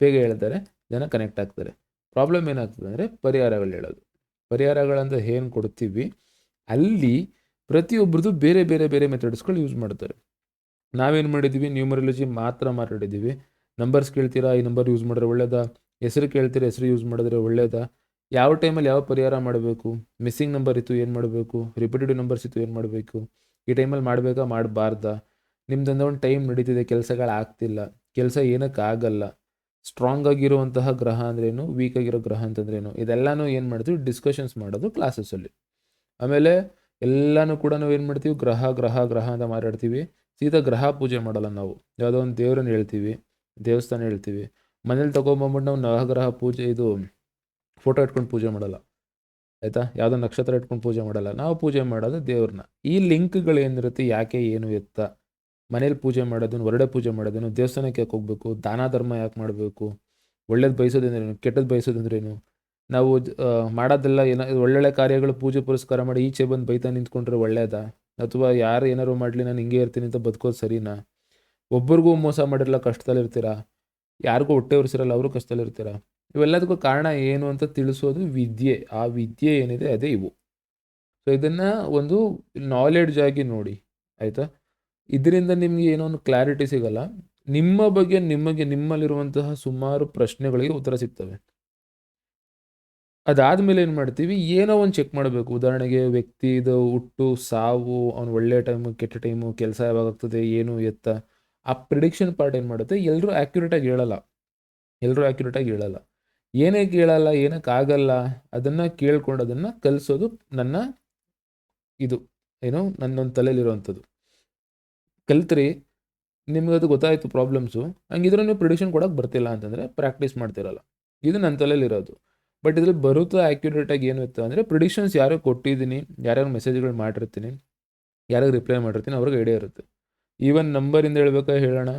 ಬೇಗ ಹೇಳ್ತಾರೆ, ಜನ ಕನೆಕ್ಟ್ ಆಗ್ತಾರೆ. ಪ್ರಾಬ್ಲಮ್ ಏನಾಗ್ತದೆ ಅಂದರೆ ಪರಿಹಾರಗಳು ಹೇಳೋದು. ಪರಿಹಾರಗಳಂತ ಏನು ಕೊಡ್ತೀವಿ ಅಲ್ಲಿ ಪ್ರತಿಯೊಬ್ಬರದು ಬೇರೆ ಬೇರೆ ಬೇರೆ ಮೆಥಡ್ಸ್ಗಳು ಯೂಸ್ ಮಾಡ್ತಾರೆ. ನಾವೇನು ಮಾಡಿದ್ದೀವಿ, ನ್ಯೂಮರಾಲಜಿ ಮಾತ್ರ ಮಾತಾಡಿದ್ದೀವಿ. ನಂಬರ್ಸ್ ಕೇಳ್ತೀರಾ, ಈ ನಂಬರ್ ಯೂಸ್ ಮಾಡಿದ್ರೆ ಒಳ್ಳೇದಾ, ಹೆಸರು ಕೇಳ್ತೀರಾ, ಹೆಸರು ಯೂಸ್ ಮಾಡಿದ್ರೆ ಒಳ್ಳೇದಾ, ಯಾವ ಟೈಮಲ್ಲಿ ಯಾವ ಪರಿಹಾರ ಮಾಡಬೇಕು, ಮಿಸ್ಸಿಂಗ್ ನಂಬರ್ ಇತ್ತು ಏನು ಮಾಡಬೇಕು, ರಿಪೀಟೆಡ್ ನಂಬರ್ಸ್ ಇತ್ತು ಏನು ಮಾಡಬೇಕು, ಈ ಟೈಮಲ್ಲಿ ಮಾಡಬೇಕಾ ಮಾಡಬಾರ್ದಾ, ನಿಮ್ದಂದ ಒಂದು ಟೈಮ್ ನಡೀತಿದೆ, ಕೆಲಸಗಳಾಗ್ತಿಲ್ಲ, ಕೆಲಸ ಏನಕ್ಕಾಗಲ್ಲ, ಸ್ಟ್ರಾಂಗ್ ಆಗಿರುವಂತಹ ಗ್ರಹ ಅಂದ್ರೇನು, ವೀಕ್ ಆಗಿರೋ ಗ್ರಹ ಅಂತಂದ್ರೇನು, ಇದೆಲ್ಲನೂ ಏನು ಮಾಡ್ತೀವಿ ಡಿಸ್ಕಷನ್ಸ್ ಮಾಡೋದು ಕ್ಲಾಸಸ್ಸಲ್ಲಿ. ಆಮೇಲೆ ಎಲ್ಲನೂ ಕೂಡ ನಾವು ಏನು ಮಾಡ್ತೀವಿ, ಗ್ರಹ ಗ್ರಹ ಗ್ರಹ ಅಂತ ಮಾತಾಡ್ತೀವಿ. ಸೀದಾ ಗ್ರಹ ಪೂಜೆ ಮಾಡಲ್ಲ ನಾವು. ಯಾವುದೋ ಒಂದು ದೇವ್ರನ್ನ ಹೇಳ್ತೀವಿ, ದೇವಸ್ಥಾನ ಹೇಳ್ತೀವಿ, ಮನೇಲಿ ತೊಗೊಂಬಂದ್ಬಿಟ್ಟು ನಾವು ನವಗ್ರಹ ಪೂಜೆ ಇದು ಫೋಟೋ ಇಟ್ಕೊಂಡು ಪೂಜೆ ಮಾಡಲ್ಲ, ಆಯಿತಾ. ಯಾವುದೋ ನಕ್ಷತ್ರ ಇಟ್ಕೊಂಡು ಪೂಜೆ ಮಾಡಲ್ಲ. ನಾವು ಪೂಜೆ ಮಾಡೋದು ದೇವ್ರನ್ನ. ಈ ಲಿಂಕ್ಗಳು ಏನಿರುತ್ತೆ, ಯಾಕೆ ಏನು ಎತ್ತ, ಮನೇಲಿ ಪೂಜೆ ಮಾಡೋದನ್ನು, ಹೊರಡೆ ಪೂಜೆ ಮಾಡೋದನ್ನು, ದೇವಸ್ಥಾನಕ್ಕೆ ಯಾಕೆ ಹೋಗಬೇಕು, ದಾನ ಧರ್ಮ ಯಾಕೆ ಮಾಡಬೇಕು, ಒಳ್ಳೇದು ಬಯಸೋದಂದ್ರೇನು, ಕೆಟ್ಟದ್ದು ಬಯಸೋದಂದ್ರೇನು, ನಾವು ಮಾಡೋದೆಲ್ಲ ಏನೋ ಒಳ್ಳೊಳ್ಳೆ ಕಾರ್ಯಗಳು ಪೂಜೆ ಪುರಸ್ಕಾರ ಮಾಡಿ ಈಚೆ ಬಂದು ಬೈತಾ ನಿಂತ್ಕೊಂಡ್ರೆ ಒಳ್ಳೇದಾ, ಅಥವಾ ಯಾರು ಏನಾರು ಮಾಡಲಿ ನಾನು ಹಿಂಗೆ ಇರ್ತೀನಿ ಅಂತ ಬದುಕೋದು ಸರಿನಾ, ಒಬ್ಬರಿಗೂ ಮೋಸ ಮಾಡಿರಲ್ಲ ಕಷ್ಟದಲ್ಲಿರ್ತೀರಾ, ಯಾರಿಗೂ ಹೊಟ್ಟೆ ಉರಿಸಿರಲ್ಲ ಅವರು ಕಷ್ಟದಲ್ಲಿರ್ತೀರಾ, ಇವೆಲ್ಲದಕ್ಕೂ ಕಾರಣ ಏನು ಅಂತ ತಿಳಿಸೋದು ವಿದ್ಯೆ. ಆ ವಿದ್ಯೆ ಏನಿದೆ ಅದೇ ಇವು. ಸೊ ಇದನ್ನು ಒಂದು ನಾಲೆಡ್ಜ್ ಆಗಿ ನೋಡಿ, ಆಯಿತಾ. ಇದರಿಂದ ನಿಮಗೆ ಏನೋ ಒಂದು ಕ್ಲಾರಿಟಿ ಸಿಗಲ್ಲ, ನಿಮ್ಮ ಬಗ್ಗೆ ನಿಮಗೆ ನಿಮ್ಮಲ್ಲಿರುವಂತಹ ಸುಮಾರು ಪ್ರಶ್ನೆಗಳಿಗೆ ಉತ್ತರ ಸಿಗ್ತವೆ. ಅದಾದಮೇಲೆ ಏನು ಮಾಡ್ತೀವಿ, ಏನೋ ಒಂದು ಚೆಕ್ ಮಾಡಬೇಕು. ಉದಾಹರಣೆಗೆ ವ್ಯಕ್ತಿದು ಹುಟ್ಟು ಸಾವು, ಅವ್ನು ಒಳ್ಳೆ ಟೈಮು ಕೆಟ್ಟ ಟೈಮು, ಕೆಲಸ ಯಾವಾಗ ಆಗ್ತದೆ, ಏನು ಎತ್ತ, ಆ ಪ್ರಿಡಿಕ್ಷನ್ ಪಾರ್ಟ್ ಏನು ಮಾಡುತ್ತೆ, ಎಲ್ಲರೂ ಆ್ಯಕ್ಯುರೇಟಾಗಿ ಹೇಳಲ್ಲ. ಏನಕ್ಕೆ ಹೇಳಲ್ಲ, ಏನಕ್ಕಾಗಲ್ಲ, ಅದನ್ನು ಕೇಳ್ಕೊಂಡು ಅದನ್ನು ಕಲಿಸೋದು ನನ್ನ ಇದು ಏನೋ ನನ್ನೊಂದು ತಲೆಯಲ್ಲಿರುವಂಥದ್ದು. ಕಲ್ತ್ರಿ, ನಿಮ್ಗೆ ಅದು ಗೊತ್ತಾಯಿತು ಪ್ರಾಬ್ಲಮ್ಸು, ಹಂಗಿದ್ರೆ ನೀವು ಪ್ರಿಡಿಕ್ಷನ್ ಕೊಡೋಕೆ ಬರ್ತಿಲ್ಲ ಅಂತಂದರೆ ಪ್ರಾಕ್ಟೀಸ್ ಮಾಡ್ತಿರಲ್ಲ. ಇದು ನನ್ನ ತಲೆಯಲ್ಲಿರೋದು. ಬಟ್ ಇದ್ರಲ್ಲಿ ಬರುತ್ತಾ ಆ್ಯಕ್ಯುರೇಟಾಗಿ ಏನು ಇತ್ತು ಅಂದರೆ, ಪ್ರಿಡಿಕ್ಷನ್ಸ್ ಯಾರೋ ಕೊಟ್ಟಿದ್ದೀನಿ, ಯಾರ್ಯಾರು ಮೆಸೇಜ್ಗಳು ಮಾಡಿರ್ತೀನಿ, ಯಾರಿಗೆ ರಿಪ್ಲೈ ಮಾಡಿರ್ತೀನಿ, ಅವ್ರಿಗೆ ಐಡಿಯಾ ಇರುತ್ತೆ. ಈವನ್ ನಂಬರಿಂದ ಹೇಳ್ಬೇಕಾ ಹೇಳೋಣ,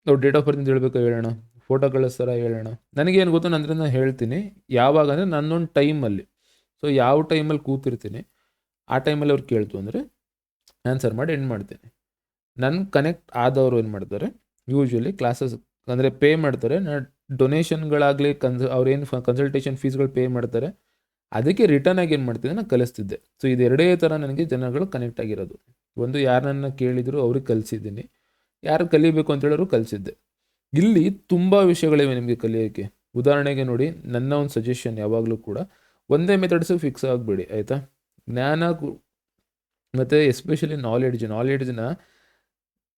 ನಾವು ಡೇಟ್ ಆಫ್ ಬರ್ತಿಂದ ಹೇಳ್ಬೇಕಾ ಹೇಳೋಣ, ಫೋಟೋ ಕಳಿಸ್ತಾರ ಹೇಳೋಣ, ನನಗೇನು ಗೊತ್ತೋ ನಾನು ಹೇಳ್ತೀನಿ. ಯಾವಾಗ ಅಂದರೆ ನನ್ನೊಂದು ಟೈಮಲ್ಲಿ. ಸೊ ಯಾವ ಟೈಮಲ್ಲಿ ಕೂತಿರ್ತೀನಿ ಆ ಟೈಮಲ್ಲಿ ಅವ್ರು ಕೇಳ್ತು ಅಂದರೆ ಆನ್ಸರ್ ಮಾಡಿ ಎಂಡ್ ಮಾಡ್ತೀನಿ. ನನ್ನ ಕನೆಕ್ಟ್ ಆದವರು ಏನು ಮಾಡ್ತಾರೆ, ಯೂಶ್ವಲಿ ಕ್ಲಾಸಸ್ ಅಂದರೆ ಪೇ ಮಾಡ್ತಾರೆ, ಡೊನೇಷನ್ಗಳಾಗಲಿ ಅವ್ರೇನು ಕನ್ಸಲ್ಟೇಷನ್ ಫೀಸ್ಗಳು ಪೇ ಮಾಡ್ತಾರೆ, ಅದಕ್ಕೆ ರಿಟರ್ನ್ ಆಗಿ ಏನು ಮಾಡ್ತಿದ್ದೆ, ನಾನು ಕಲಿಸ್ತಿದ್ದೆ. ಸೊ ಇದೆರಡೇ ಥರ ನನಗೆ ಜನಗಳು ಕನೆಕ್ಟ್ ಆಗಿರೋದು. ಒಂದು ಯಾರನ್ನ ಕೇಳಿದ್ರು ಅವ್ರಿಗೆ ಕಲಿಸಿದ್ದೀನಿ, ಯಾರು ಕಲಿಬೇಕು ಅಂತ ಹೇಳೋರು ಕಲಿಸಿದ್ದೆ. ಇಲ್ಲಿ ತುಂಬ ವಿಷಯಗಳಿವೆ ನಿಮಗೆ ಕಲಿಯೋಕ್ಕೆ. ಉದಾಹರಣೆಗೆ ನೋಡಿ, ನನ್ನ ಒಂದು ಸಜೆಷನ್ ಯಾವಾಗಲೂ ಕೂಡ ಒಂದೇ ಮೆಥಡ್ಸು ಫಿಕ್ಸ್ ಆಗಬೇಡಿ, ಆಯಿತಾ. ಜ್ಞಾನ ಮತ್ತು ಎಸ್ಪೆಷಲಿ ನಾಲೆಡ್ಜ್ನ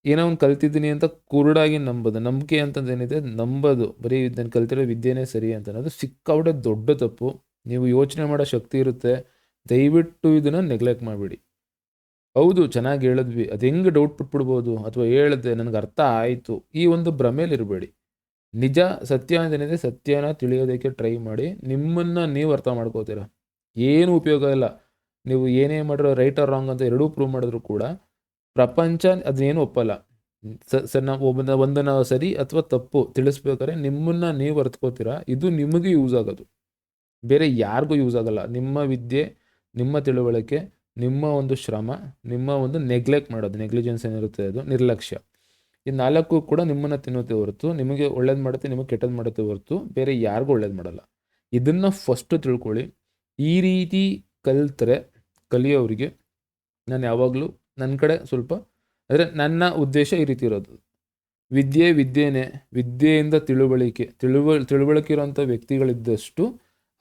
ಏನೋ ಒಂದು ಕಲ್ತಿದ್ದೀನಿ ಅಂತ ಕುರುಡಾಗಿ ನಂಬೋದು, ನಂಬಿಕೆ ಅಂತಂದೇನಿದೆ ನಂಬೋದು, ಬರೀ ನಾನು ಕಲ್ತಿರೋ ವಿದ್ಯೆನೇ ಸರಿ ಅಂತ ಅನ್ನೋದು ಸಿಕ್ಕಾಬಿಟ್ಟೆ ದೊಡ್ಡ ತಪ್ಪು. ನೀವು ಯೋಚನೆ ಮಾಡೋ ಶಕ್ತಿ ಇರುತ್ತೆ, ದಯವಿಟ್ಟು ಇದನ್ನು ನೆಗ್ಲೆಕ್ಟ್ ಮಾಡಿಬಿಡಿ. ಹೌದು ಚೆನ್ನಾಗಿ ಹೇಳಿದ್ವಿ, ಅದು ಹೆಂಗೆ ಡೌಟ್ ಬಿಟ್ಬಿಡ್ಬೋದು, ಅಥವಾ ಹೇಳಿದೆ ನನಗೆ ಅರ್ಥ ಆಯಿತು, ಈ ಒಂದು ಭ್ರಮೇಲಿರಬೇಡಿ. ನಿಜ ಸತ್ಯ ಅಂತೇನಿದೆ, ಸತ್ಯನ ತಿಳಿಯೋದಕ್ಕೆ ಟ್ರೈ ಮಾಡಿ. ನಿಮ್ಮನ್ನು ನೀವು ಅರ್ಥ ಮಾಡ್ಕೋತೀರ, ಏನು ಉಪಯೋಗ ಇಲ್ಲ. ನೀವು ಏನೇ ಮಾಡಿರೋ ರೈಟ್ ಆರ್ ರಾಂಗ್ ಅಂತ ಎರಡೂ ಪ್ರೂವ್ ಮಾಡಿದ್ರು ಕೂಡ ಪ್ರಪಂಚ ಅದನ್ನೇನು ಒಪ್ಪಲ್ಲ. ಒಂದನ್ನು ಸರಿ ಅಥವಾ ತಪ್ಪು ತಿಳಿಸ್ಬೇಕಾದ್ರೆ ನಿಮ್ಮನ್ನು ನೀವು ಅರ್ಥಕೋತೀರ, ಇದು ನಿಮಗೆ ಯೂಸ್ ಆಗೋದು, ಬೇರೆ ಯಾರಿಗೂ ಯೂಸ್ ಆಗಲ್ಲ. ನಿಮ್ಮ ವಿದ್ಯೆ, ನಿಮ್ಮ ತಿಳುವಳಿಕೆ, ನಿಮ್ಮ ಒಂದು ಶ್ರಮ, ನಿಮ್ಮ ಒಂದು ನೆಗ್ಲೆಕ್ಟ್ ಮಾಡೋದು, ನೆಗ್ಲಿಜೆನ್ಸ್ ಏನಿರುತ್ತೆ ಅದು ನಿರ್ಲಕ್ಷ್ಯ, ಈ 4 ಕೂಡ ನಿಮ್ಮನ್ನು ತಿನ್ನುತ್ತೆ ಹೊರತು, ನಿಮಗೆ ಒಳ್ಳೇದು ಮಾಡುತ್ತೆ, ನಿಮಗೆ ಕೆಟ್ಟದ್ದು ಮಾಡುತ್ತೆ ಹೊರತು ಬೇರೆ ಯಾರಿಗೂ ಒಳ್ಳೇದು ಮಾಡಲ್ಲ. ಇದನ್ನು ಫಸ್ಟು ತಿಳ್ಕೊಳ್ಳಿ. ಈ ರೀತಿ ಕಲಿಯೋರಿಗೆ ನಾನು ಯಾವಾಗಲೂ ನನ್ನ ಕಡೆ ಸ್ವಲ್ಪ ಅಂದರೆ ನನ್ನ ಉದ್ದೇಶ ಈ ರೀತಿ ಇರೋದು, ವಿದ್ಯೆನೇ, ವಿದ್ಯೆಯಿಂದ ತಿಳುವಳಿಕೆ ಇರೋಂಥ ವ್ಯಕ್ತಿಗಳಿದ್ದಷ್ಟು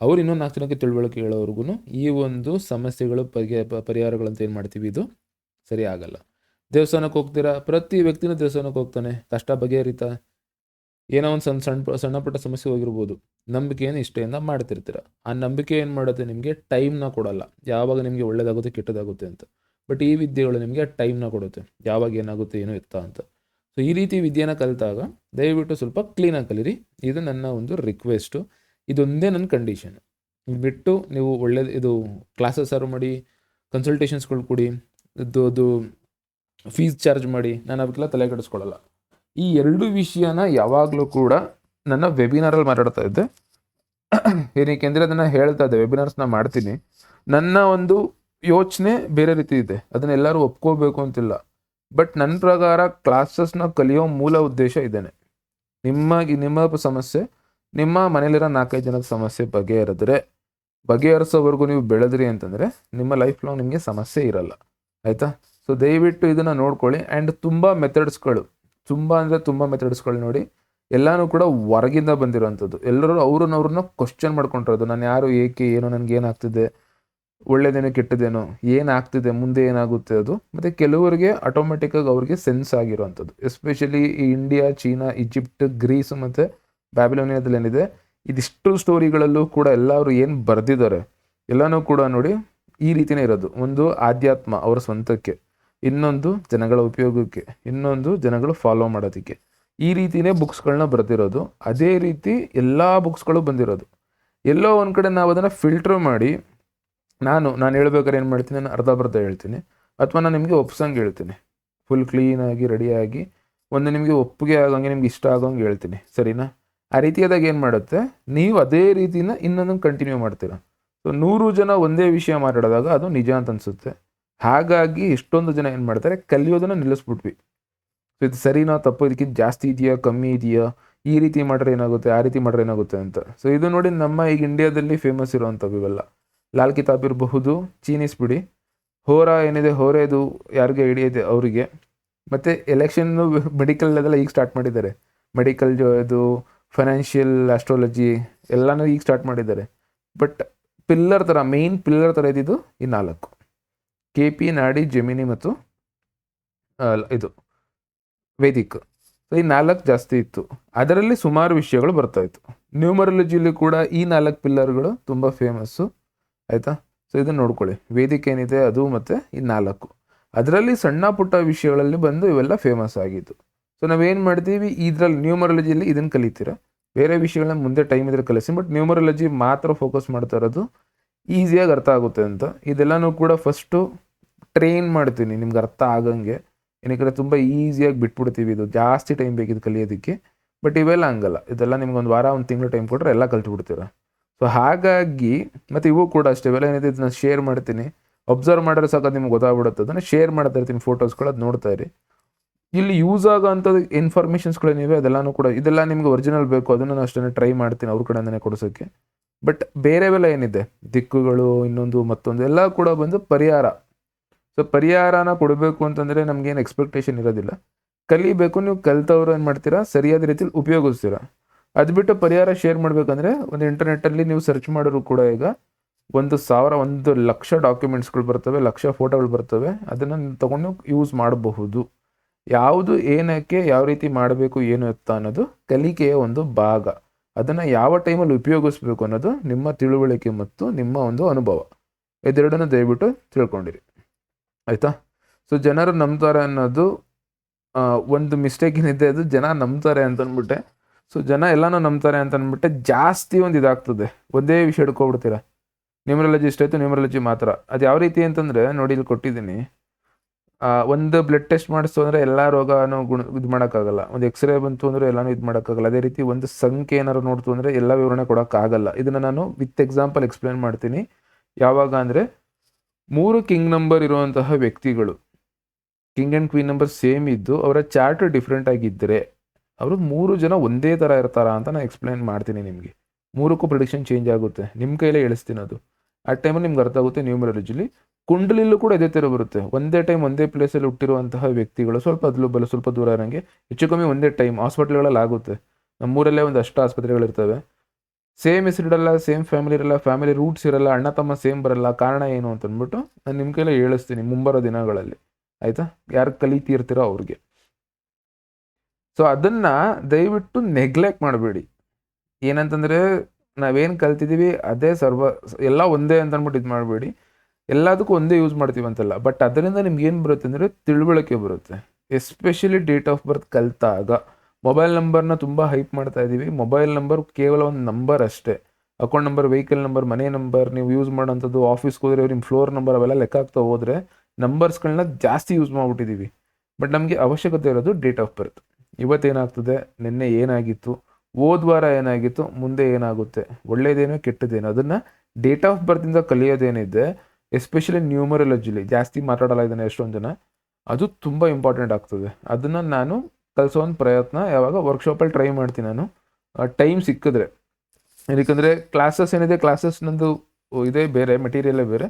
ಅವ್ರು ಇನ್ನೊಂದು 4 ಜನಕ್ಕೆ ತಿಳುವಳಿಕೆ ಹೇಳೋರ್ಗು ಈ ಒಂದು ಸಮಸ್ಯೆಗಳು ಪರಿಹಾರಗಳಂತ ಏನು ಮಾಡ್ತೀವಿ, ಇದು ಸರಿ ಆಗಲ್ಲ. ದೇವಸ್ಥಾನಕ್ಕೆ ಹೋಗ್ತೀರಾ, ಪ್ರತಿ ವ್ಯಕ್ತಿನೂ ದೇವಸ್ಥಾನಕ್ಕೆ ಹೋಗ್ತಾನೆ, ಕಷ್ಟ ಬಗೆಹರಿತಾ, ಏನೋ ಒಂದು ಸಣ್ಣ ಪುಟ್ಟ ಸಮಸ್ಯೆ ಹೋಗಿರ್ಬೋದು, ನಂಬಿಕೆಯನ್ನು ಇಷ್ಟೆಯಿಂದ ಮಾಡ್ತಿರ್ತೀರ. ಆ ನಂಬಿಕೆ ಏನು ಮಾಡುತ್ತೆ, ನಿಮಗೆ ಟೈಮ್ನ ಕೊಡಲ್ಲ, ಯಾವಾಗ ನಿಮಗೆ ಒಳ್ಳೇದಾಗುತ್ತೆ ಕೆಟ್ಟದಾಗುತ್ತೆ ಅಂತ. ಬಟ್ ಈ ವಿದ್ಯೆಗಳು ನಿಮಗೆ ಟೈಮ್ನ ಕೊಡುತ್ತೆ, ಯಾವಾಗ ಏನಾಗುತ್ತೆ ಏನೋ ಎತ್ತ ಅಂತ. ಸೊ ಈ ರೀತಿ ವಿದ್ಯೆನ ಕಲಿತಾಗ ದಯವಿಟ್ಟು ಸ್ವಲ್ಪ ಕ್ಲೀನಾಗಿ ಕಲೀರಿ, ಇದು ನನ್ನ ಒಂದು ರಿಕ್ವೆಸ್ಟು. ಇದೊಂದೇ ನನ್ನ ಕಂಡೀಷನ್. ಬಿಟ್ಟು ನೀವು ಇದು ಕ್ಲಾಸಸ್ ಸಾರು ಮಾಡಿ, ಕನ್ಸಲ್ಟೇಷನ್ಸ್ಗಳು ಕೊಡಿ, ಅದು ಫೀಸ್ ಚಾರ್ಜ್ ಮಾಡಿ, ನಾನು ಅದಕ್ಕೆಲ್ಲ ತಲೆ ಕೆಡಿಸ್ಕೊಳ್ಳಲ್ಲ. ಈ 2 ವಿಷಯನ ಯಾವಾಗಲೂ ಕೂಡ ನನ್ನ ವೆಬಿನಾರಲ್ಲಿ ಮಾತಾಡ್ತಾ ಇದ್ದೆ, ಏನಕ್ಕೆ ಅಂದರೆ ಅದನ್ನು ಹೇಳ್ತಾ ಇದ್ದೆ, ವೆಬಿನಾರ್ಸ್ನ ಮಾಡ್ತೀನಿ. ನನ್ನ ಒಂದು ಯೋಚನೆ ಬೇರೆ ರೀತಿ ಇದೆ, ಅದನ್ನೆಲ್ಲರೂ ಒಪ್ಕೋಬೇಕು ಅಂತಿಲ್ಲ. ಬಟ್ ನನ್ನ ಪ್ರಕಾರ ಕ್ಲಾಸಸ್ನ ಕಲಿಯೋ ಮೂಲ ಉದ್ದೇಶ ಇದೇನೆ. ನಿಮ್ಮ ಸಮಸ್ಯೆ, ನಿಮ್ಮ ಮನೇಲಿರೋ 4-5 ಜನದ ಸಮಸ್ಯೆ ಬಗೆಹರಿಸೋವರೆಗೂ ನೀವು ಬೆಳೆದ್ರಿ ಅಂತಂದರೆ ನಿಮ್ಮ ಲೈಫ್ ಲಾಂಗ್ ನಿಮಗೆ ಸಮಸ್ಯೆ ಇರಲ್ಲ, ಆಯಿತಾ? ಸೊ ದಯವಿಟ್ಟು ಇದನ್ನು ನೋಡ್ಕೊಳ್ಳಿ. ಆ್ಯಂಡ್ ತುಂಬ ಮೆಥಡ್ಸ್ಗಳು ನೋಡಿ, ಎಲ್ಲನೂ ಕೂಡ ಹೊರಗಿಂದ ಬಂದಿರೋವಂಥದ್ದು. ಎಲ್ಲರೂ ಅವ್ರನ್ನ ಕ್ವಶನ್ ಮಾಡ್ಕೊಂಡಿರೋದು, ನಾನು ಯಾರು, ಏಕೆ, ಏನು, ನನಗೇನಾಗ್ತಿದೆ, ಒಳ್ಳೇದೇನೋ ಕೆಟ್ಟದೇನೋ, ಏನಾಗ್ತಿದೆ, ಮುಂದೆ ಏನಾಗುತ್ತೆ ಅದು. ಮತ್ತು ಕೆಲವರಿಗೆ ಆಟೋಮೆಟಿಕ್ಕಾಗಿ ಅವ್ರಿಗೆ ಸೆನ್ಸ್ ಆಗಿರೋವಂಥದ್ದು, ಎಸ್ಪೆಷಲಿ ಈ ಇಂಡಿಯಾ, ಚೀನಾ, ಈಜಿಪ್ಟ್, ಗ್ರೀಸ್ ಮತ್ತು ಬ್ಯಾಬಿಲೋನಿಯಾದಲ್ಲಿ ಏನಿದೆ, ಇದಿಷ್ಟು ಸ್ಟೋರಿಗಳಲ್ಲೂ ಕೂಡ ಎಲ್ಲರೂ ಏನು ಬರೆದಿದ್ದಾರೆ ಎಲ್ಲನೂ ಕೂಡ ನೋಡಿ ಈ ರೀತಿಯೇ ಇರೋದು. ಒಂದು ಆಧ್ಯಾತ್ಮ ಅವರ ಸ್ವಂತಕ್ಕೆ, ಇನ್ನೊಂದು ಜನಗಳ ಉಪಯೋಗಕ್ಕೆ, ಇನ್ನೊಂದು ಜನಗಳು ಫಾಲೋ ಮಾಡೋದಕ್ಕೆ. ಈ ರೀತಿಯೇ ಬುಕ್ಸ್ಗಳನ್ನ ಬರೆದಿರೋದು. ಅದೇ ರೀತಿ ಎಲ್ಲ ಬುಕ್ಸ್ಗಳು ಬಂದಿರೋದು. ಎಲ್ಲೋ ಒಂದು ಕಡೆ ನಾವು ಅದನ್ನು ಫಿಲ್ಟ್ರ್ ಮಾಡಿ ನಾನು ಹೇಳ್ಬೇಕಾದ್ರೆ ಏನು ಮಾಡ್ತೀನಿ, ನಾನು ಅರ್ಧ ಹೇಳ್ತೀನಿ, ಅಥವಾ ನಾನು ನಿಮಗೆ ಒಪ್ಸಂಗೆ ಹೇಳ್ತೀನಿ, ಫುಲ್ ಕ್ಲೀನಾಗಿ ರೆಡಿಯಾಗಿ ಒಂದು ನಿಮಗೆ ಒಪ್ಪಿಗೆ ಆಗೋಂಗೆ, ನಿಮ್ಗೆ ಇಷ್ಟ ಆಗೋಂಗೆ ಹೇಳ್ತೀನಿ, ಸರಿನಾ? ಆ ರೀತಿಯಾದಾಗ ಏನು ಮಾಡುತ್ತೆ, ನೀವು ಅದೇ ರೀತಿನ ಇನ್ನೊಂದನ್ನು ಕಂಟಿನ್ಯೂ ಮಾಡ್ತೀರಾ. ಸೊ 100 ಜನ ಒಂದೇ ವಿಷಯ ಮಾತಾಡಿದಾಗ ಅದು ನಿಜ ಅಂತ ಅನಿಸುತ್ತೆ. ಹಾಗಾಗಿ ಎಷ್ಟೊಂದು ಜನ ಏನು ಮಾಡ್ತಾರೆ, ಕಲಿಯೋದನ್ನು ನಿಲ್ಲಿಸ್ಬಿಟ್ವಿ. ಸೊ ಇದು ಸರಿನಾ ತಪ್ಪು, ಇದಕ್ಕಿಂತ ಜಾಸ್ತಿ ಇದೆಯಾ, ಕಮ್ಮಿ ಇದೆಯಾ, ಈ ರೀತಿ ಮಾಡ್ರೆ ಏನಾಗುತ್ತೆ, ಆ ರೀತಿ ಮಾಡ್ರೆ ಏನಾಗುತ್ತೆ ಅಂತ. ಸೊ ಇದು ನೋಡಿ ನಮ್ಮ ಈಗ ಇಂಡಿಯಾದಲ್ಲಿ ಫೇಮಸ್ ಇರೋವಂಥವು ಇವೆಲ್ಲ. ಲಾಲ್ ಕಿತಾಬ್ ಇರಬಹುದು, ಚೀನೀಸ್ ಬಿಡಿ, ಹೋರಾ ಏನಿದೆ, ಹೋರೆದು ಯಾರಿಗೆ ಐಡಿಯಾ ಇದೆ ಅವರಿಗೆ. ಮತ್ತು ಎಲೆಕ್ಷನ್ನು ಮೆಡಿಕಲ್ ಅದೆಲ್ಲ ಈಗ ಸ್ಟಾರ್ಟ್ ಮಾಡಿದ್ದಾರೆ. ಮೆಡಿಕಲ್ ಇದು ಫೈನಾನ್ಷಿಯಲ್ ಆಸ್ಟ್ರಾಲಜಿ ಎಲ್ಲನೂ ಈಗ ಸ್ಟಾರ್ಟ್ ಮಾಡಿದ್ದಾರೆ. ಬಟ್ ಮೇನ್ ಪಿಲ್ಲರ್ ಥರ ಇದ್ದಿದ್ದು ಈ 4: KP, ನಾಡಿ, ಜೆಮಿನಿ ಮತ್ತು ಇದು ವೇದಿಕ್. ಸೊ ಈ 4 ಜಾಸ್ತಿ ಇತ್ತು. ಅದರಲ್ಲಿ ಸುಮಾರು ವಿಷಯಗಳು ಬರ್ತಾಯಿತ್ತು. ನ್ಯೂಮರಾಲಜಿಲಿ ಕೂಡ ಈ 4 ಪಿಲ್ಲರ್ಗಳು ತುಂಬ ಫೇಮಸ್ಸು, ಆಯಿತಾ? ಸೊ ಇದನ್ನು ನೋಡ್ಕೊಳ್ಳಿ, ವೇದಿಕ್ ಏನಿದೆ ಅದು ಮತ್ತು ಈ 4 ಅದರಲ್ಲಿ ಸಣ್ಣ ಪುಟ್ಟ ವಿಷಯಗಳಲ್ಲಿ ಬಂದು ಇವೆಲ್ಲ ಫೇಮಸ್ ಆಗಿತ್ತು. ಸೊ ನಾವೇನು ಮಾಡ್ತೀವಿ, ಇದರಲ್ಲಿ ನ್ಯೂಮರಾಲಜಿಯಲ್ಲಿ ಇದನ್ನು ಕಲಿತೀರ, ಬೇರೆ ವಿಷಯಗಳನ್ನ ಮುಂದೆ ಟೈಮ್ ಇದ್ರೆ ಕಲಿಸಿ. ಬಟ್ ನ್ಯೂಮರಾಲಜಿ ಮಾತ್ರ ಫೋಕಸ್ ಮಾಡ್ತಾ ಇರೋದು, ಈಸಿಯಾಗಿ ಅರ್ಥ ಆಗುತ್ತೆ ಅಂತ. ಇದೆಲ್ಲನೂ ಕೂಡ ಫಸ್ಟು ಟ್ರೈನ್ ಮಾಡ್ತೀನಿ ನಿಮ್ಗೆ ಅರ್ಥ ಆಗಂಗೆ. ಏನಕ್ಕೆ ತುಂಬ ಈಸಿಯಾಗಿ ಬಿಟ್ಬಿಡ್ತೀವಿ, ಇದು ಜಾಸ್ತಿ ಟೈಮ್ ಬೇಕಿದ್ದು ಕಲಿಯೋದಕ್ಕೆ. ಬಟ್ ಇವೆಲ್ಲ ಹಂಗಲ್ಲ, ಇದೆಲ್ಲ ನಿಮ್ಗೆ 1 ವಾರ 1 ತಿಂಗಳು ಟೈಮ್ ಕೊಟ್ಟರೆ ಎಲ್ಲ ಕಲ್ತ್ಬಿಡ್ತೀರ. ಸೊ ಹಾಗಾಗಿ ಮತ್ತು ಇವು ಕೂಡ ಅಷ್ಟೇ, ಇವೆಲ್ಲ ಏನಿದೆ ಇದನ್ನ ಶೇರ್ ಮಾಡ್ತೀನಿ, ಅಬ್ಸರ್ವ್ ಮಾಡಿದ್ರೆ ಸಾಕು ನಿಮ್ಗೆ ಗೊತ್ತಾಗ್ಬಿಡುತ್ತೆ. ಅದನ್ನು ಶೇರ್ ಮಾಡ್ತಾ ಇರ್ತೀನಿ, ಫೋಟೋಸ್ಗಳು, ಅದು ನೋಡ್ತಾ ಇರಿ. ಇಲ್ಲಿ ಯೂಸ್ ಆಗೋ ಅಂಥದ್ದು ಇನ್ಫಾರ್ಮೇಷನ್ಸ್ಗಳೇನಿವೆ ಅದೆಲ್ಲನೂ ಕೂಡ, ಇದೆಲ್ಲ ನಿಮ್ಗೆ ಒರಿಜಿನಲ್ ಬೇಕು ಅದನ್ನು ನಾನು ಅಷ್ಟೇ ಟ್ರೈ ಮಾಡ್ತೀನಿ ಅವ್ರ ಕಡೆಯಿಂದನೇ ಕೊಡಿಸೋಕ್ಕೆ. ಬಟ್ ಬೇರೆವೆಲ್ಲ ಏನಿದೆ, ದಿಕ್ಕುಗಳು, ಇನ್ನೊಂದು ಮತ್ತೊಂದು ಎಲ್ಲ ಕೂಡ ಬಂದು ಪರಿಹಾರ. ಸೊ ಪರಿಹಾರನ ಕೊಡಬೇಕು ಅಂತಂದರೆ ನಮಗೇನು ಎಕ್ಸ್ಪೆಕ್ಟೇಷನ್ ಇರೋದಿಲ್ಲ, ಕಲಿಬೇಕು. ನೀವು ಕಲಿತವ್ರು ಏನು ಮಾಡ್ತೀರಾ, ಸರಿಯಾದ ರೀತಿಲಿ ಉಪಯೋಗಿಸ್ತೀರಾ. ಅದು ಬಿಟ್ಟು ಪರಿಹಾರ ಶೇರ್ ಮಾಡಬೇಕಂದ್ರೆ ಒಂದು ಇಂಟರ್ನೆಟ್ಟಲ್ಲಿ ನೀವು ಸರ್ಚ್ ಮಾಡೋರು ಕೂಡ ಈಗ 1,000-1,00,000 ಡಾಕ್ಯುಮೆಂಟ್ಸ್ಗಳು ಬರ್ತವೆ, 1,00,000 ಫೋಟೋಗಳು ಬರ್ತವೆ. ಅದನ್ನು ತೊಗೊಂಡು ಯೂಸ್ ಮಾಡಬಹುದು. ಯಾವುದು ಏನಕ್ಕೆ ಯಾವ ರೀತಿ ಮಾಡಬೇಕು ಏನು ಎತ್ತ ಅನ್ನೋದು ಕಲಿಕೆಯ ಒಂದು ಭಾಗ. ಅದನ್ನು ಯಾವ ಟೈಮಲ್ಲಿ ಉಪಯೋಗಿಸ್ಬೇಕು ಅನ್ನೋದು ನಿಮ್ಮ ತಿಳುವಳಿಕೆ ಮತ್ತು ನಿಮ್ಮ ಒಂದು ಅನುಭವ. ಇದೆರಡನ್ನು ದಯವಿಟ್ಟು ತಿಳ್ಕೊಂಡಿರಿ, ಆಯಿತಾ? ಸೊ ಜನರು ನಂಬ್ತಾರೆ ಅನ್ನೋದು ಒಂದು ಮಿಸ್ಟೇಕ್ ಏನಿದೆ, ಅದು ಜನ ನಂಬ್ತಾರೆ ಅಂತಂದ್ಬಿಟ್ಟೆ. ಸೊ ಜನ ಎಲ್ಲನೂ ನಂಬ್ತಾರೆ ಅಂತ ಅಂದ್ಬಿಟ್ಟೆ ಜಾಸ್ತಿ ಒಂದು ಇದಾಗ್ತದೆ, ಒಂದೇ ವಿಷಯ ಹಿಡ್ಕೊಬಿಡ್ತೀರ. ನ್ಯೂಮರಾಲಜಿ ಇಷ್ಟಾಯಿತು, ನ್ಯೂಮರಾಲಜಿ ಮಾತ್ರ. ಅದು ಯಾವ ರೀತಿ ಅಂತಂದರೆ ನೋಡಿ, ಇಲ್ಲಿ ಕೊಟ್ಟಿದ್ದೀನಿ. ಒಂದು ಬ್ಲಡ್ ಟೆಸ್ಟ್ ಮಾಡಿಸ್ತು ಅಂದರೆ ಎಲ್ಲ ರೋಗನೂ ಇದು ಮಾಡೋಕ್ಕಾಗಲ್ಲ. ಒಂದು ಎಕ್ಸ್ರೇ ಬಂತು ಅಂದರೆ ಎಲ್ಲನೂ ಇದು ಮಾಡೋಕ್ಕಾಗಲ್ಲ. ಅದೇ ರೀತಿ ಒಂದು ಸಂಖ್ಯೆ ಏನಾರು ನೋಡ್ತು ಅಂದರೆ ಎಲ್ಲ ವಿವರಣೆ ಕೊಡೋಕ್ಕಾಗಲ್ಲ. ಇದನ್ನು ನಾನು ವಿತ್ ಎಕ್ಸಾಂಪಲ್ ಎಕ್ಸ್ಪ್ಲೇನ್ ಮಾಡ್ತೀನಿ. ಯಾವಾಗ ಅಂದರೆ 3 ಕಿಂಗ್ ನಂಬರ್ ಇರುವಂತಹ ವ್ಯಕ್ತಿಗಳು, king and queen number same ಇದ್ದು ಅವರ ಚಾರ್ಟ್ ಡಿಫ್ರೆಂಟ್ ಆಗಿದ್ದರೆ ಅವರು 3 ಜನ ಒಂದೇ ಥರ ಇರ್ತಾರಾ ಅಂತ ನಾನು ಎಕ್ಸ್ಪ್ಲೇನ್ ಮಾಡ್ತೀನಿ ನಿಮಗೆ. 3ಕ್ಕೂ ಪ್ರಿಡಿಕ್ಷನ್ ಚೇಂಜ್ ಆಗುತ್ತೆ, ನಿಮ್ಮ ಕೈಲೇ ಹೇಳಿಸ್ತೀನಿ. ಅದು ಆ ಟೈಮಲ್ಲಿ ನಿಮ್ಗೆ ಅರ್ಥ ಆಗುತ್ತೆ. ನ್ಯೂಮರಾಲಜಿಲಿ ಕುಂಡಲಿಲೂ ಕೂಡ ಇದೇ ಥರ ಬರುತ್ತೆ. ಒಂದೇ ಟೈಮ್ ಒಂದೇ ಪ್ಲೇಸಲ್ಲಿ ಹುಟ್ಟಿರುವಂತಹ ವ್ಯಕ್ತಿಗಳು ಸ್ವಲ್ಪ ಅದಲು ಬಲ್ಲ ಸ್ವಲ್ಪ ದೂರ ಇರೋಂಗೆ ಹೆಚ್ಚು ಕಮ್ಮಿ ಒಂದೇ ಟೈಮ್ ಹಾಸ್ಪಿಟ್ಲ್ಗಳಲ್ಲಿ ಆಗುತ್ತೆ. ನಮ್ಮೂರಲ್ಲೇ ಒಂದು ಅಷ್ಟು ಆಸ್ಪತ್ರೆಗಳಿರ್ತವೆ. ಸೇಮ್ ಹೆಸರಿಡಲ್ಲ, ಸೇಮ್ ಫ್ಯಾಮಿಲಿ ಇರಲ್ಲ, ಫ್ಯಾಮಿಲಿ ರೂಟ್ಸ್ ಇರಲ್ಲ, ಅಣ್ಣ ತಮ್ಮ ಸೇಮ್ ಬರಲ್ಲ. ಕಾರಣ ಏನು ಅಂತಂದ್ಬಿಟ್ಟು ನಾನು ನಿಮ್ಮ ಕೈಲೇ ಹೇಳಿಸ್ತೀನಿ ಮುಂಬರೋ ದಿನಗಳಲ್ಲಿ, ಆಯಿತಾ? ಯಾರು ಕಲಿತೀರ್ತೀರೋ ಅವ್ರಿಗೆ. ಸೊ ಅದನ್ನು ದಯವಿಟ್ಟು ನೆಗ್ಲೆಕ್ಟ್ ಮಾಡಬೇಡಿ. ಏನಂತಂದರೆ ನಾವೇನು ಕಲ್ತಿದ್ದೀವಿ ಅದೇ ಎಲ್ಲ ಒಂದೇ ಅಂತ ಅಂದ್ಬಿಟ್ಟು ಇದು ಮಾಡಬೇಡಿ. ಎಲ್ಲದಕ್ಕೂ ಒಂದೇ ಯೂಸ್ ಮಾಡ್ತೀವಿ ಅಂತಲ್ಲ, ಬಟ್ ಅದರಿಂದ ನಿಮ್ಗೆ ಏನು ಬರುತ್ತೆ ಅಂದರೆ ತಿಳುವಳಿಕೆ ಬರುತ್ತೆ. ಎಸ್ಪೆಷಲಿ ಡೇಟ್ ಆಫ್ ಬರ್ತ್ ಕಲಿತಾಗ. ಮೊಬೈಲ್ ನಂಬರ್ನ ತುಂಬ ಹೈಪ್ ಮಾಡ್ತಾ ಇದ್ದೀವಿ. ಮೊಬೈಲ್ ನಂಬರ್ ಕೇವಲ ಒಂದು ನಂಬರ್ ಅಷ್ಟೇ. ಅಕೌಂಟ್ ನಂಬರ್, ವೆಹಿಕಲ್ ನಂಬರ್, ಮನೆ ನಂಬರ್, ನೀವು ಯೂಸ್ ಮಾಡೋಂಥದ್ದು, ಆಫೀಸ್ಗೆ ಹೋದರೆ ನಿಮ್ಮ ಫ್ಲೋರ್ ನಂಬರ್, ಅವೆಲ್ಲ ಲೆಕ್ಕ ಆಗ್ತಾ ಹೋದರೆ ನಂಬರ್ಸ್ಗಳನ್ನ ಜಾಸ್ತಿ ಯೂಸ್ ಮಾಡಿಬಿಟ್ಟಿದ್ದೀವಿ. ಬಟ್ ನಮಗೆ ಅವಶ್ಯಕತೆ ಇರೋದು ಡೇಟ್ ಆಫ್ ಬರ್ತ್. ಇವತ್ತೇನಾಗ್ತದೆ, ನಿನ್ನೆ ಏನಾಗಿತ್ತು, ಹೋದ್ವಾರ ಏನಾಗಿತ್ತು, ಮುಂದೆ ಏನಾಗುತ್ತೆ, ಒಳ್ಳೇದೇನೋ ಕೆಟ್ಟದೇನೋ ಅದನ್ನು ಡೇಟ್ ಆಫ್ ಬರ್ತಿಂದ ಕಲಿಯೋದೇನಿದೆ, ಎಸ್ಪೆಷಲಿ ನ್ಯೂಮರಾಲಜಿಲಿ ಜಾಸ್ತಿ ಮಾತಾಡಲ್ಲ ಇದನ್ನು ಎಷ್ಟೊಂದು ಜನ, ಅದು ತುಂಬ ಇಂಪಾರ್ಟೆಂಟ್ ಆಗ್ತದೆ. ಅದನ್ನು ನಾನು ಕಲಿಸೋ ಒಂದು ಪ್ರಯತ್ನ ಯಾವಾಗ ವರ್ಕ್ಶಾಪಲ್ಲಿ ಟ್ರೈ ಮಾಡ್ತೀನಿ ನಾನು, ಟೈಮ್ ಸಿಕ್ಕಿದ್ರೆ. ಯಾಕಂದರೆ ಕ್ಲಾಸಸ್ ಏನಿದೆ, ಕ್ಲಾಸಸ್ ನಂದು ಇದೇ ಬೇರೆ, ಮೆಟೀರಿಯಲೇ ಬೇರೆ,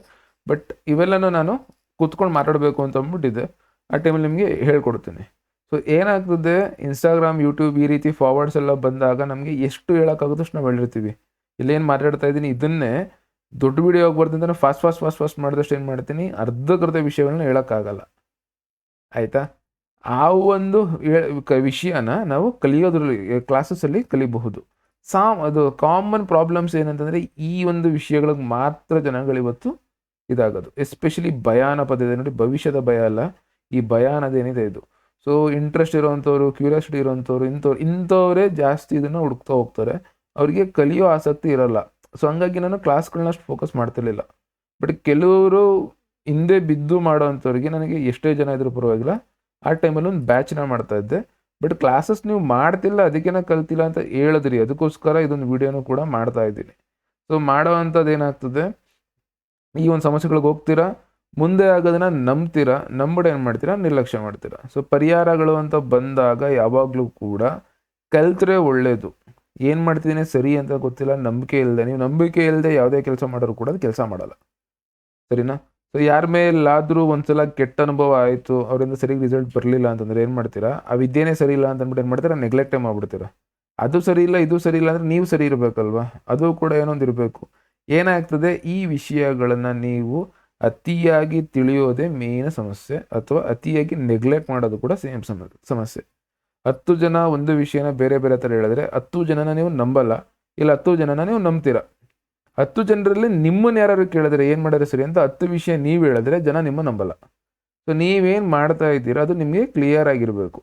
ಬಟ್ ಇವೆಲ್ಲನೂ ನಾನು ಕೂತ್ಕೊಂಡು ಮಾತಾಡಬೇಕು ಅಂತ ಅಂದ್ಬಿಟ್ಟಿದ್ದೆ, ಆ ಟೈಮಲ್ಲಿ ನಿಮಗೆ ಹೇಳ್ಕೊಡ್ತೀನಿ. ಸೊ ಏನಾಗ್ತದೆ, ಇನ್ಸ್ಟಾಗ್ರಾಮ್, ಯೂಟ್ಯೂಬ್ ಈ ರೀತಿ ಫಾರ್ವರ್ಡ್ಸ್ ಎಲ್ಲ ಬಂದಾಗ ನಮಗೆ ಎಷ್ಟು ಹೇಳೋಕ್ಕಾಗುತ್ತೋ ಅಷ್ಟು ನಾವು ಹೇಳಿರ್ತೀವಿ. ಇಲ್ಲೇನು ಮಾತಾಡ್ತಾ ಇದ್ದೀನಿ ಇದನ್ನೇ ದೊಡ್ಡ ವಿಡಿಯೋ ಆಗಿ ಬರ್ತೀನಿ ನಾನು ಫಾಸ್ಟ್ ಮಾಡಿದಷ್ಟು ಏನು ಮಾಡ್ತೀನಿ, ಅರ್ಧಕ್ಕರ್ಧ ವಿಷಯಗಳನ್ನ ಹೇಳೋಕ್ಕಾಗಲ್ಲ. ಆಯಿತಾ? ಆ ಒಂದು ವಿಷಯನ ನಾವು ಕಲಿಯೋದ್ರಲ್ಲಿ ಕ್ಲಾಸಸ್ಸಲ್ಲಿ ಕಲಿಬಹುದು. ಅದು ಕಾಮನ್ ಪ್ರಾಬ್ಲಮ್ಸ್ ಏನಂತಂದರೆ ಈ ಒಂದು ವಿಷಯಗಳಿಗೆ ಮಾತ್ರ ಜನಗಳಿವತ್ತು ಇದಾಗೋದು. ಎಸ್ಪೆಷಲಿ ಭಯ ಅನ್ನೋ ಪದ ಇದೆ ನೋಡಿ, ಭವಿಷ್ಯದ ಭಯ ಅಲ್ಲ, ಈ ಭಯ ಅನ್ನೋದೇನಿದೆ ಇದು. ಸೊ ಇಂಟ್ರೆಸ್ಟ್ ಇರೋವಂಥವ್ರು, ಕ್ಯೂರಿಯಾಸಿಟಿ ಇರೋವಂಥವ್ರು, ಇಂಥವರೇ ಜಾಸ್ತಿ ಇದನ್ನು ಹುಡುಕ್ತಾ ಹೋಗ್ತಾರೆ. ಅವರಿಗೆ ಕಲಿಯೋ ಆಸಕ್ತಿ ಇರೋಲ್ಲ. ಸೊ ಹಂಗಾಗಿ ನಾನು ಕ್ಲಾಸ್ಗಳನ್ನ ಅಷ್ಟು ಫೋಕಸ್ ಮಾಡ್ತಿರ್ಲಿಲ್ಲ. ಬಟ್ ಕೆಲವರು ಹಿಂದೆ ಬಿದ್ದು ಮಾಡೋವಂಥವ್ರಿಗೆ ನನಗೆ ಎಷ್ಟೇ ಜನ ಇದ್ರೂ ಪರವಾಗಿಲ್ಲ, ಆ ಟೈಮಲ್ಲಿ ಒಂದು ಬ್ಯಾಚ್ನ ಮಾಡ್ತಾಯಿದ್ದೆ. ಬಟ್ ಕ್ಲಾಸಸ್ ನೀವು ಮಾಡ್ತಿಲ್ಲ ಅದಕ್ಕೇನ ಕಲ್ತಿಲ್ಲ ಅಂತ ಹೇಳಿದ್ರಿ, ಅದಕ್ಕೋಸ್ಕರ ಇದೊಂದು ವಿಡಿಯೋನು ಕೂಡ ಮಾಡ್ತಾ ಇದ್ದೀನಿ. ಸೊ ಮಾಡೋ ಅಂಥದ್ದು ಏನಾಗ್ತದೆ, ಈ ಒಂದು ಸಮಸ್ಯೆಗಳಿಗೆ ಹೋಗ್ತೀರಾ, ಮುಂದೆ ಆಗೋದನ್ನ ನಂಬ್ತೀರಾ, ನಂಬಿಡ ಏನು ಮಾಡ್ತೀರಾ, ನಿರ್ಲಕ್ಷ್ಯ ಮಾಡ್ತೀರಾ. ಸೊ ಪರಿಹಾರಗಳು ಅಂತ ಬಂದಾಗ ಯಾವಾಗಲೂ ಕೂಡ ಕಲ್ತ್ರೆ ಒಳ್ಳೆಯದು. ಏನು ಮಾಡ್ತಿದ್ದೀನಿ ಸರಿ ಅಂತ ಗೊತ್ತಿಲ್ಲ, ನಂಬಿಕೆ ಇಲ್ಲದೆ, ನೀವು ನಂಬಿಕೆ ಇಲ್ಲದೆ ಯಾವುದೇ ಕೆಲಸ ಮಾಡೋರು ಕೂಡ ಅದು ಕೆಲಸ ಮಾಡಲ್ಲ. ಸರಿನಾ? ಸೊ ಯಾರ ಮೇಲಾದರೂ ಒಂದ್ಸಲ ಕೆಟ್ಟ ಅನುಭವ ಆಯಿತು, ಅವರಿಂದ ಸರಿಯಾಗಿ ರಿಸಲ್ಟ್ ಬರಲಿಲ್ಲ ಅಂತಂದರೆ ಏನು ಮಾಡ್ತೀರಾ, ಆ ವಿದ್ಯೆನೇ ಸರಿ ಇಲ್ಲ ಅಂತ ಅಂದ್ಬಿಟ್ಟು ಏನು ಮಾಡ್ತೀರಾ, ನೆಗ್ಲೆಕ್ಟೇ ಮಾಡಿಬಿಡ್ತೀರಾ. ಅದು ಸರಿ ಇಲ್ಲ, ಇದು ಸರಿ ಇಲ್ಲ ಅಂದರೆ ನೀವು ಸರಿ ಇರಬೇಕಲ್ವಾ, ಅದು ಕೂಡ ಏನೊಂದು ಇರಬೇಕು. ಏನಾಗ್ತದೆ, ಈ ವಿಷಯಗಳನ್ನು ನೀವು ಅತಿಯಾಗಿ ತಿಳಿಯೋದೇ ಮೇನ್ ಸಮಸ್ಯೆ, ಅಥವಾ ಅತಿಯಾಗಿ ನೆಗ್ಲೆಕ್ಟ್ ಮಾಡೋದು ಕೂಡ ಸೇಮ್ ಸಮಸ್ಯೆ. 10 ಜನ ಒಂದು ವಿಷಯನ ಬೇರೆ ಬೇರೆ ಥರ ಹೇಳಿದ್ರೆ 10 ಜನನ ನೀವು ನಂಬಲ್ಲ, ಇಲ್ಲ 10 ಜನನ ನೀವು ನಂಬ್ತೀರಾ. 10 ಜನರಲ್ಲಿ ನಿಮ್ಮನ್ನು ಯಾರು ಕೇಳಿದ್ರೆ ಏನು ಮಾಡಿದ್ರೆ ಸರಿ ಅಂತ 10 ವಿಷಯ ನೀವು ಹೇಳಿದ್ರೆ ಜನ ನಿಮ್ಮ ನಂಬಲ್ಲ. ಸೊ ನೀವೇನು ಮಾಡ್ತಾ ಇದ್ದೀರಾ ಅದು ನಿಮಗೆ ಕ್ಲಿಯರ್ ಆಗಿರಬೇಕು.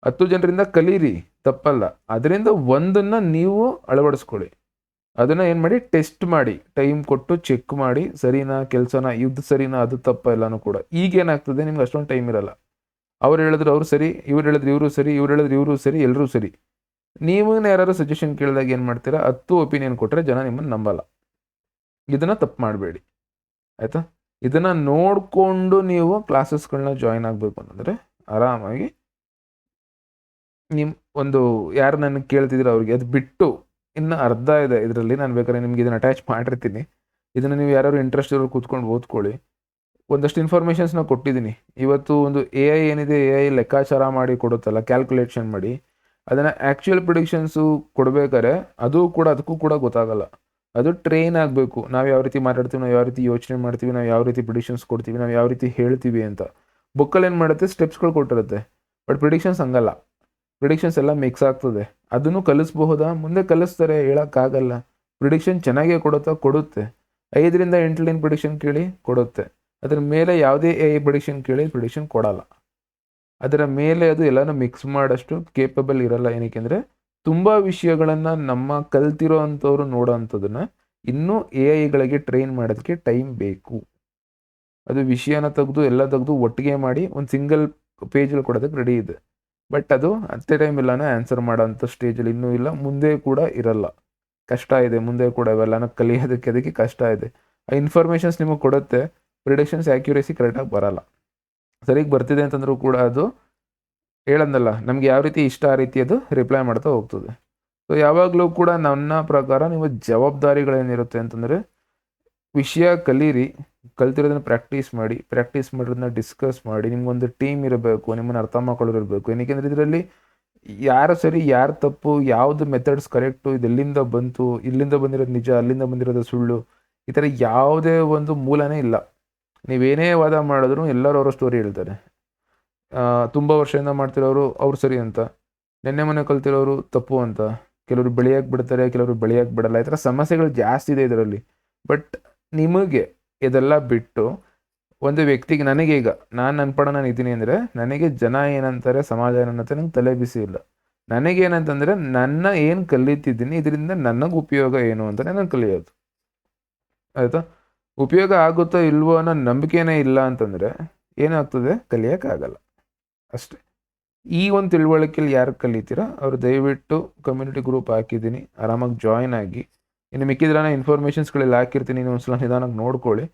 10 ಜನರಿಂದ ಕಲೀರಿ, ತಪ್ಪಲ್ಲ, ಅದರಿಂದ ಒಂದನ್ನು ನೀವು ಅಳವಡಿಸ್ಕೊಳ್ಳಿ. ಅದನ್ನು ಏನು ಮಾಡಿ, ಟೆಸ್ಟ್ ಮಾಡಿ, ಟೈಮ್ ಕೊಟ್ಟು ಚೆಕ್ ಮಾಡಿ, ಸರಿನಾ ಕೆಲಸನ, ಇದು ಸರಿನಾ, ಅದು ತಪ್ಪ ಎಲ್ಲನೂ ಕೂಡ. ಈಗೇನಾಗ್ತದೆ, ನಿಮ್ಗೆ ಅಷ್ಟೊಂದು ಟೈಮ್ ಇರಲ್ಲ. ಅವ್ರು ಹೇಳಿದ್ರು ಅವ್ರು ಸರಿ, ಇವ್ರು ಹೇಳಿದ್ರು ಇವರು ಸರಿ, ಇವ್ರು ಹೇಳಿದ್ರು ಇವರು ಸರಿ, ಎಲ್ಲರೂ ಸರಿ. ನೀವನ್ನ ಯಾರು ಸಜೆಷನ್ ಕೇಳಿದಾಗ ಏನು ಮಾಡ್ತೀರಾ, 10 ಒಪಿನಿಯನ್ ಕೊಟ್ಟರೆ ಜನ ನಿಮ್ಮನ್ನು ನಂಬಲ್ಲ. ಇದನ್ನು ತಪ್ಪು ಮಾಡಬೇಡಿ, ಆಯಿತಾ? ಇದನ್ನು ನೋಡಿಕೊಂಡು ನೀವು ಕ್ಲಾಸಸ್ಗಳನ್ನ ಜಾಯಿನ್ ಆಗಬೇಕು ಅಂತಂದರೆ ಆರಾಮಾಗಿ ನಿಮ್ಮ ಒಂದು ಯಾರು ನನಗೆ ಕೇಳ್ತಿದ್ದೀರ ಅವ್ರಿಗೆ ಅದು ಬಿಟ್ಟು ಇನ್ನು ಅರ್ಧ ಇದೆ ಇದರಲ್ಲಿ, ನಾನು ಬೇಕಾದ್ರೆ ನಿಮ್ಗೆ ಇದನ್ನು ಅಟ್ಯಾಚ್ ಮಾಡಿರ್ತೀನಿ. ಇದನ್ನು ನೀವು ಯಾರು ಇಂಟ್ರೆಸ್ಟ್ ಇರೋರು ಕೂತ್ಕೊಂಡು ಓದ್ಕೊಳ್ಳಿ. ಒಂದಷ್ಟು ಇನ್ಫಾರ್ಮೇಷನ್ಸ್ನ ಕೊಟ್ಟಿದ್ದೀನಿ. ಇವತ್ತು ಒಂದು AI ಏನಿದೆ, AI ಲೆಕ್ಕಾಚಾರ ಮಾಡಿ ಕೊಡುತ್ತಲ್ಲ, ಕ್ಯಾಲ್ಕುಲೇಷನ್ ಮಾಡಿ, ಅದನ್ನು ಆ್ಯಕ್ಚುಯಲ್ ಪ್ರಿಡಿಕ್ಷನ್ಸು ಕೊಡಬೇಕಾದ್ರೆ ಅದಕ್ಕೂ ಕೂಡ ಗೊತ್ತಾಗಲ್ಲ. ಅದು ಟ್ರೈನ್ ಆಗಬೇಕು. ನಾವು ಯಾವ ರೀತಿ ಮಾತಾಡ್ತೀವಿ, ನಾವು ಯಾವ ರೀತಿ ಯೋಚನೆ ಮಾಡ್ತೀವಿ, ನಾವು ಯಾವ ರೀತಿ ಪ್ರಿಡಿಕ್ಷನ್ಸ್ ಕೊಡ್ತೀವಿ, ನಾವು ಯಾವ ರೀತಿ ಹೇಳ್ತೀವಿ ಅಂತ. ಬುಕ್ಕಲ್ಲಿ ಏನು ಮಾಡುತ್ತೆ, ಸ್ಟೆಪ್ಸ್ಗಳು ಕೊಟ್ಟಿರುತ್ತೆ. ಬಟ್ ಪ್ರಿಡಿಕ್ಷನ್ಸ್ ಹಂಗಲ್ಲ. ಪ್ರಿಡಿಕ್ಷನ್ಸ್ ಎಲ್ಲ ಮಿಕ್ಸ್ ಆಗ್ತದೆ. ಅದನ್ನು ಕಲಿಸ್ಬಹುದಾ, ಮುಂದೆ ಕಲಿಸ್ತಾರೆ, ಹೇಳೋಕ್ಕಾಗಲ್ಲ. ಪ್ರಿಡಿಕ್ಷನ್ ಚೆನ್ನಾಗೇ ಕೊಡುತ್ತೆ. 5ರಿಂದ 8 ಲೈನ್ ಪ್ರಿಡಿಕ್ಷನ್ ಕೇಳಿ ಕೊಡುತ್ತೆ. ಅದರ ಮೇಲೆ ಯಾವುದೇ AI ಪ್ರಿಡಿಕ್ಷನ್ ಕೇಳಿ ಪ್ರಿಡಿಕ್ಷನ್ ಕೊಡಲ್ಲ. ಅದರ ಮೇಲೆ ಅದು ಎಲ್ಲನೂ ಮಿಕ್ಸ್ ಮಾಡೋಷ್ಟು ಕೇಪಬಲ್ ಇರಲ್ಲ. ಏನಕ್ಕೆಂದರೆ ತುಂಬ ವಿಷಯಗಳನ್ನು ನಮ್ಮ ಕಲ್ತಿರೋ ಅಂಥವ್ರು ನೋಡೋ ಅಂಥದ್ದನ್ನು ಇನ್ನೂ AIಗಳಿಗೆ ಟ್ರೈನ್ ಮಾಡೋದಕ್ಕೆ ಟೈಮ್ ಬೇಕು. ಅದು ವಿಷಯನ ತೆಗೆದು ಎಲ್ಲ ತೆಗೆದು ಒಟ್ಟಿಗೆ ಮಾಡಿ ಒಂದು ಸಿಂಗಲ್ ಪೇಜಲ್ಲಿ ಕೊಡೋದಕ್ಕೆ ರೆಡಿ ಇದೆ. ಬಟ್ ಅದು ಅತ್ತೆ ಟೈಮ್ ಎಲ್ಲನೂ ಆನ್ಸರ್ ಮಾಡೋಂಥ ಸ್ಟೇಜಲ್ಲಿ ಇನ್ನೂ ಇಲ್ಲ, ಮುಂದೆ ಕೂಡ ಇರಲ್ಲ. ಕಷ್ಟ ಇದೆ, ಮುಂದೆ ಕೂಡ ಇವೆಲ್ಲನೂ ಕಲಿಯೋದಕ್ಕೆ ಅದಕ್ಕೆ ಕಷ್ಟ ಇದೆ. ಆ ಇನ್ಫಾರ್ಮೇಷನ್ಸ್ ನಿಮಗೆ ಕೊಡುತ್ತೆ, ಪ್ರಿಡಿಕ್ಷನ್ಸ್ ಆ್ಯಕ್ಯುರೇಸಿ ಕರೆಕ್ಟಾಗಿ ಬರಲ್ಲ. ಸರಿಗೆ ಬರ್ತಿದೆ ಅಂತಂದ್ರೂ ಕೂಡ ಅದು ಹೇಳಂದಲ್ಲ, ನಮಗೆ ಯಾವ ರೀತಿ ಇಷ್ಟ ಆ ರೀತಿ ಅದು ರಿಪ್ಲೈ ಮಾಡ್ತಾ ಹೋಗ್ತದೆ. ಸೊ ಯಾವಾಗಲೂ ಕೂಡ ನನ್ನ ಪ್ರಕಾರ ನೀವು ಜವಾಬ್ದಾರಿಗಳೇನಿರುತ್ತೆ ಅಂತಂದರೆ, ವಿಷಯ ಕಲೀರಿ, ಕಲ್ತಿರೋದನ್ನ ಪ್ರಾಕ್ಟೀಸ್ ಮಾಡಿರೋದನ್ನ ಡಿಸ್ಕಸ್ ಮಾಡಿ, ನಿಮ್ಗೊಂದು ಟೀಮ್ ಇರಬೇಕು, ನಿಮ್ಮನ್ನು ಅರ್ಥ ಮಾಡ್ಕೊಳ್ಳೋರು ಇರಬೇಕು. ಏನಕ್ಕೆಂದರೆ ಇದರಲ್ಲಿ ಯಾರು ಸರಿ ಯಾರು ತಪ್ಪು, ಯಾವುದು ಮೆಥಡ್ಸ್ ಕರೆಕ್ಟು, ಇದೆಲ್ಲಿಂದ ಬಂತು, ಇಲ್ಲಿಂದ ಬಂದಿರೋದು ನಿಜ, ಅಲ್ಲಿಂದ ಬಂದಿರೋದು ಸುಳ್ಳು, ಈ ಥರ ಯಾವುದೇ ಒಂದು ಮೂಲನೇ ಇಲ್ಲ. ನೀವೇನೇ ವಾದ ಮಾಡಿದ್ರು ಎಲ್ಲರೂ ಅವರ ಸ್ಟೋರಿ ಹೇಳ್ತಾರೆ. ತುಂಬ ವರ್ಷದಿಂದ ಮಾಡ್ತಿರೋರು ಅವ್ರು ಸರಿ ಅಂತ, ನೆನ್ನೆ ಮೊನ್ನೆ ಕಲ್ತಿರೋರು ತಪ್ಪು ಅಂತ, ಕೆಲವರು ಬೆಳೆಯೋಕ್ಕೆ ಬಿಡ್ತಾರೆ, ಕೆಲವರು ಬೆಳೆಯೋಕ್ಕೆ ಬಿಡಲ್ಲ. ಈ ಥರ ಸಮಸ್ಯೆಗಳು ಜಾಸ್ತಿ ಇದೆ ಇದರಲ್ಲಿ. ಬಟ್ ನಿಮಗೆ ಇದೆಲ್ಲ ಬಿಟ್ಟು ಒಂದು ವ್ಯಕ್ತಿಗೆ, ನನಗೆ ಈಗ ನನ್ನ ಪಡ ನಾನು ಇದ್ದೀನಿ ಅಂದರೆ, ನನಗೆ ಜನ ಏನಂತಾರೆ, ಸಮಾಜ ಏನಂತಾರೆ ನಂಗೆ ತಲೆ ಬಿಸಿ ಇಲ್ಲ. ನನಗೇನಂತಂದರೆ ನನ್ನ ಏನು ಕಲಿತಿದ್ದೀನಿ ಇದರಿಂದ ನನಗೆ ಉಪಯೋಗ ಏನು ಅಂತಲೇ ನಾನು ಕಲಿಯೋದು, ಆಯಿತಾ? ಉಪಯೋಗ ಆಗುತ್ತೋ ಇಲ್ವೋ ಅನ್ನೋ ನಂಬಿಕೆನೇ ಇಲ್ಲ ಅಂತಂದರೆ ಏನಾಗ್ತದೆ, ಕಲಿಯೋಕ್ಕಾಗಲ್ಲ ಅಷ್ಟೆ. ಈ ಒಂದು ತಿಳುವಳಿಕೆಯಲ್ಲಿ ಯಾರು ಕಲಿತೀರಾ ಅವರು ದಯವಿಟ್ಟು ಕಮ್ಯುನಿಟಿ ಗ್ರೂಪ್ ಹಾಕಿದ್ದೀನಿ, ಆರಾಮಾಗಿ ಜಾಯ್ನ್ ಆಗಿ. ಇನ್ನು ಮಿಕ್ಕಿದ್ರೆ ಇನ್ಫಾರ್ಮೇಷನ್ಸ್ಗಳೆಲ್ಲ ಹಾಕಿರ್ತೀನಿ, ನೀವು ಒಂದ್ಸಲ ನಿಧಾನಕ್ಕೆ ನೋಡ್ಕೊಳ್ಳಿ.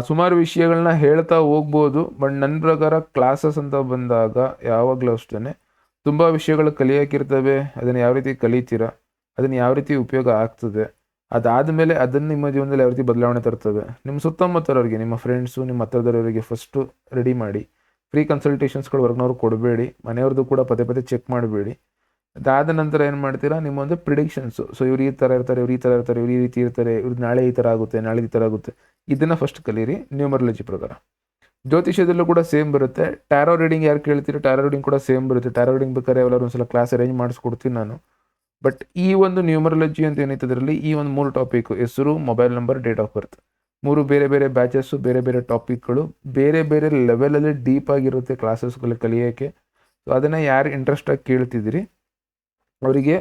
ಸುಮಾರು ವಿಷಯಗಳನ್ನ ಹೇಳ್ತಾ ಹೋಗ್ಬೋದು, ಬಟ್ ನನ್ನ ಪ್ರಕಾರ ಕ್ಲಾಸಸ್ ಅಂತ ಬಂದಾಗ ಯಾವಾಗಲೂ ಅಷ್ಟೇ ತುಂಬ ವಿಷಯಗಳು ಕಲಿಯೋಕ್ಕಿರ್ತವೆ. ಅದನ್ನು ಯಾವ ರೀತಿ ಕಲಿತೀರಾ, ಅದನ್ನು ಯಾವ ರೀತಿ ಉಪಯೋಗ ಆಗ್ತದೆ, ಅದಾದಮೇಲೆ ಅದನ್ನು ನಿಮ್ಮ ಜೀವನದಲ್ಲಿ ಯಾವ ರೀತಿ ಬದಲಾವಣೆ ತರ್ತವೆ. ನಿಮ್ಮ ಸುತ್ತಮುತ್ತಲವರಿಗೆ, ನಿಮ್ಮ ಫ್ರೆಂಡ್ಸು, ನಿಮ್ಮ ಹತ್ರದವರಿಗೆ ಫಸ್ಟು ರೆಡಿ ಮಾಡಿ. ಫ್ರೀ ಕನ್ಸಲ್ಟೇಷನ್ಸ್ಗಳು ಹೊರಗಿನವ್ರು ಕೊಡಬೇಡಿ, ಮನೆಯವ್ರದ್ದು ಕೂಡ ಪದೇ ಪದೇ ಚೆಕ್ ಮಾಡಬೇಡಿ. ಅದಾದ ನಂತರ ಏನು ಮಾಡ್ತೀರಾ, ನಿಮ್ಮ ಒಂದು ಪ್ರಿಡಿಕ್ಷನ್ಸು. ಸೊ ಇವ್ರು ಈ ಥರ ಇರ್ತಾರೆ, ಇವ್ರು ಈ ಥರ ಇರ್ತಾರೆ, ಇವ್ರು ಈ ರೀತಿ ಇರ್ತಾರೆ, ಇವ್ರು ನಾಳೆ ಈ ಥರ ಆಗುತ್ತೆ, ನಾಳೆ ಈ ಥರ ಆಗುತ್ತೆ, ಇದನ್ನು ಫಸ್ಟ್ ಕಲೀರಿ ನ್ಯೂಮರಾಲಜಿ ಪ್ರಕಾರ. ಜ್ಯೋತಿಷ್ಯದಲ್ಲೂ ಕೂಡ ಸೇಮ್ ಬರುತ್ತೆ. ಟ್ಯಾರೋ ರೀಡಿಂಗ್ ಯಾರು ಕೇಳ್ತೀರೋ ಟ್ಯಾರೋ ರೀಡಿಂಗ್ ಕೂಡ ಸೇಮ್ ಬರುತ್ತೆ. ಟ್ಯಾರೋ ರೀಡಿಂಗ್ ಬೇಕಾದ್ರೆ ಎಲ್ಲರೂ ಒಂದ್ಸಲ ಕ್ಲಾಸ್ ಅರೇಂಜ್ ಮಾಡಿಸ್ಕೊಡ್ತೀನಿ ನಾನು. ಬಟ್ ಈ ಒಂದು ನ್ಯೂಮರಾಲಜಿ ಅಂತ ಏನೈತೆ ಅದರಲ್ಲಿ ಈ ಒಂದು 3 ಟಾಪಿಕ್ಕು, ಹೆಸರು, ಮೊಬೈಲ್ ನಂಬರ್, ಡೇಟ್ ಆಫ್ ಬರ್ತ್, 3 ಬೇರೆ ಬೇರೆ ಬ್ಯಾಚಸ್ಸು, ಬೇರೆ ಬೇರೆ ಟಾಪಿಕ್ಗಳು, ಬೇರೆ ಬೇರೆ ಲೆವೆಲಲ್ಲಿ ಡೀಪ್ ಆಗಿರುತ್ತೆ ಕ್ಲಾಸಸ್ಗಳು ಕಲಿಯೋಕ್ಕೆ. ಸೊ ಅದನ್ನು ಯಾರು ಇಂಟ್ರೆಸ್ಟಾಗಿ ಕೇಳ್ತಿದ್ದೀರಿ ಅವರಿಗೆ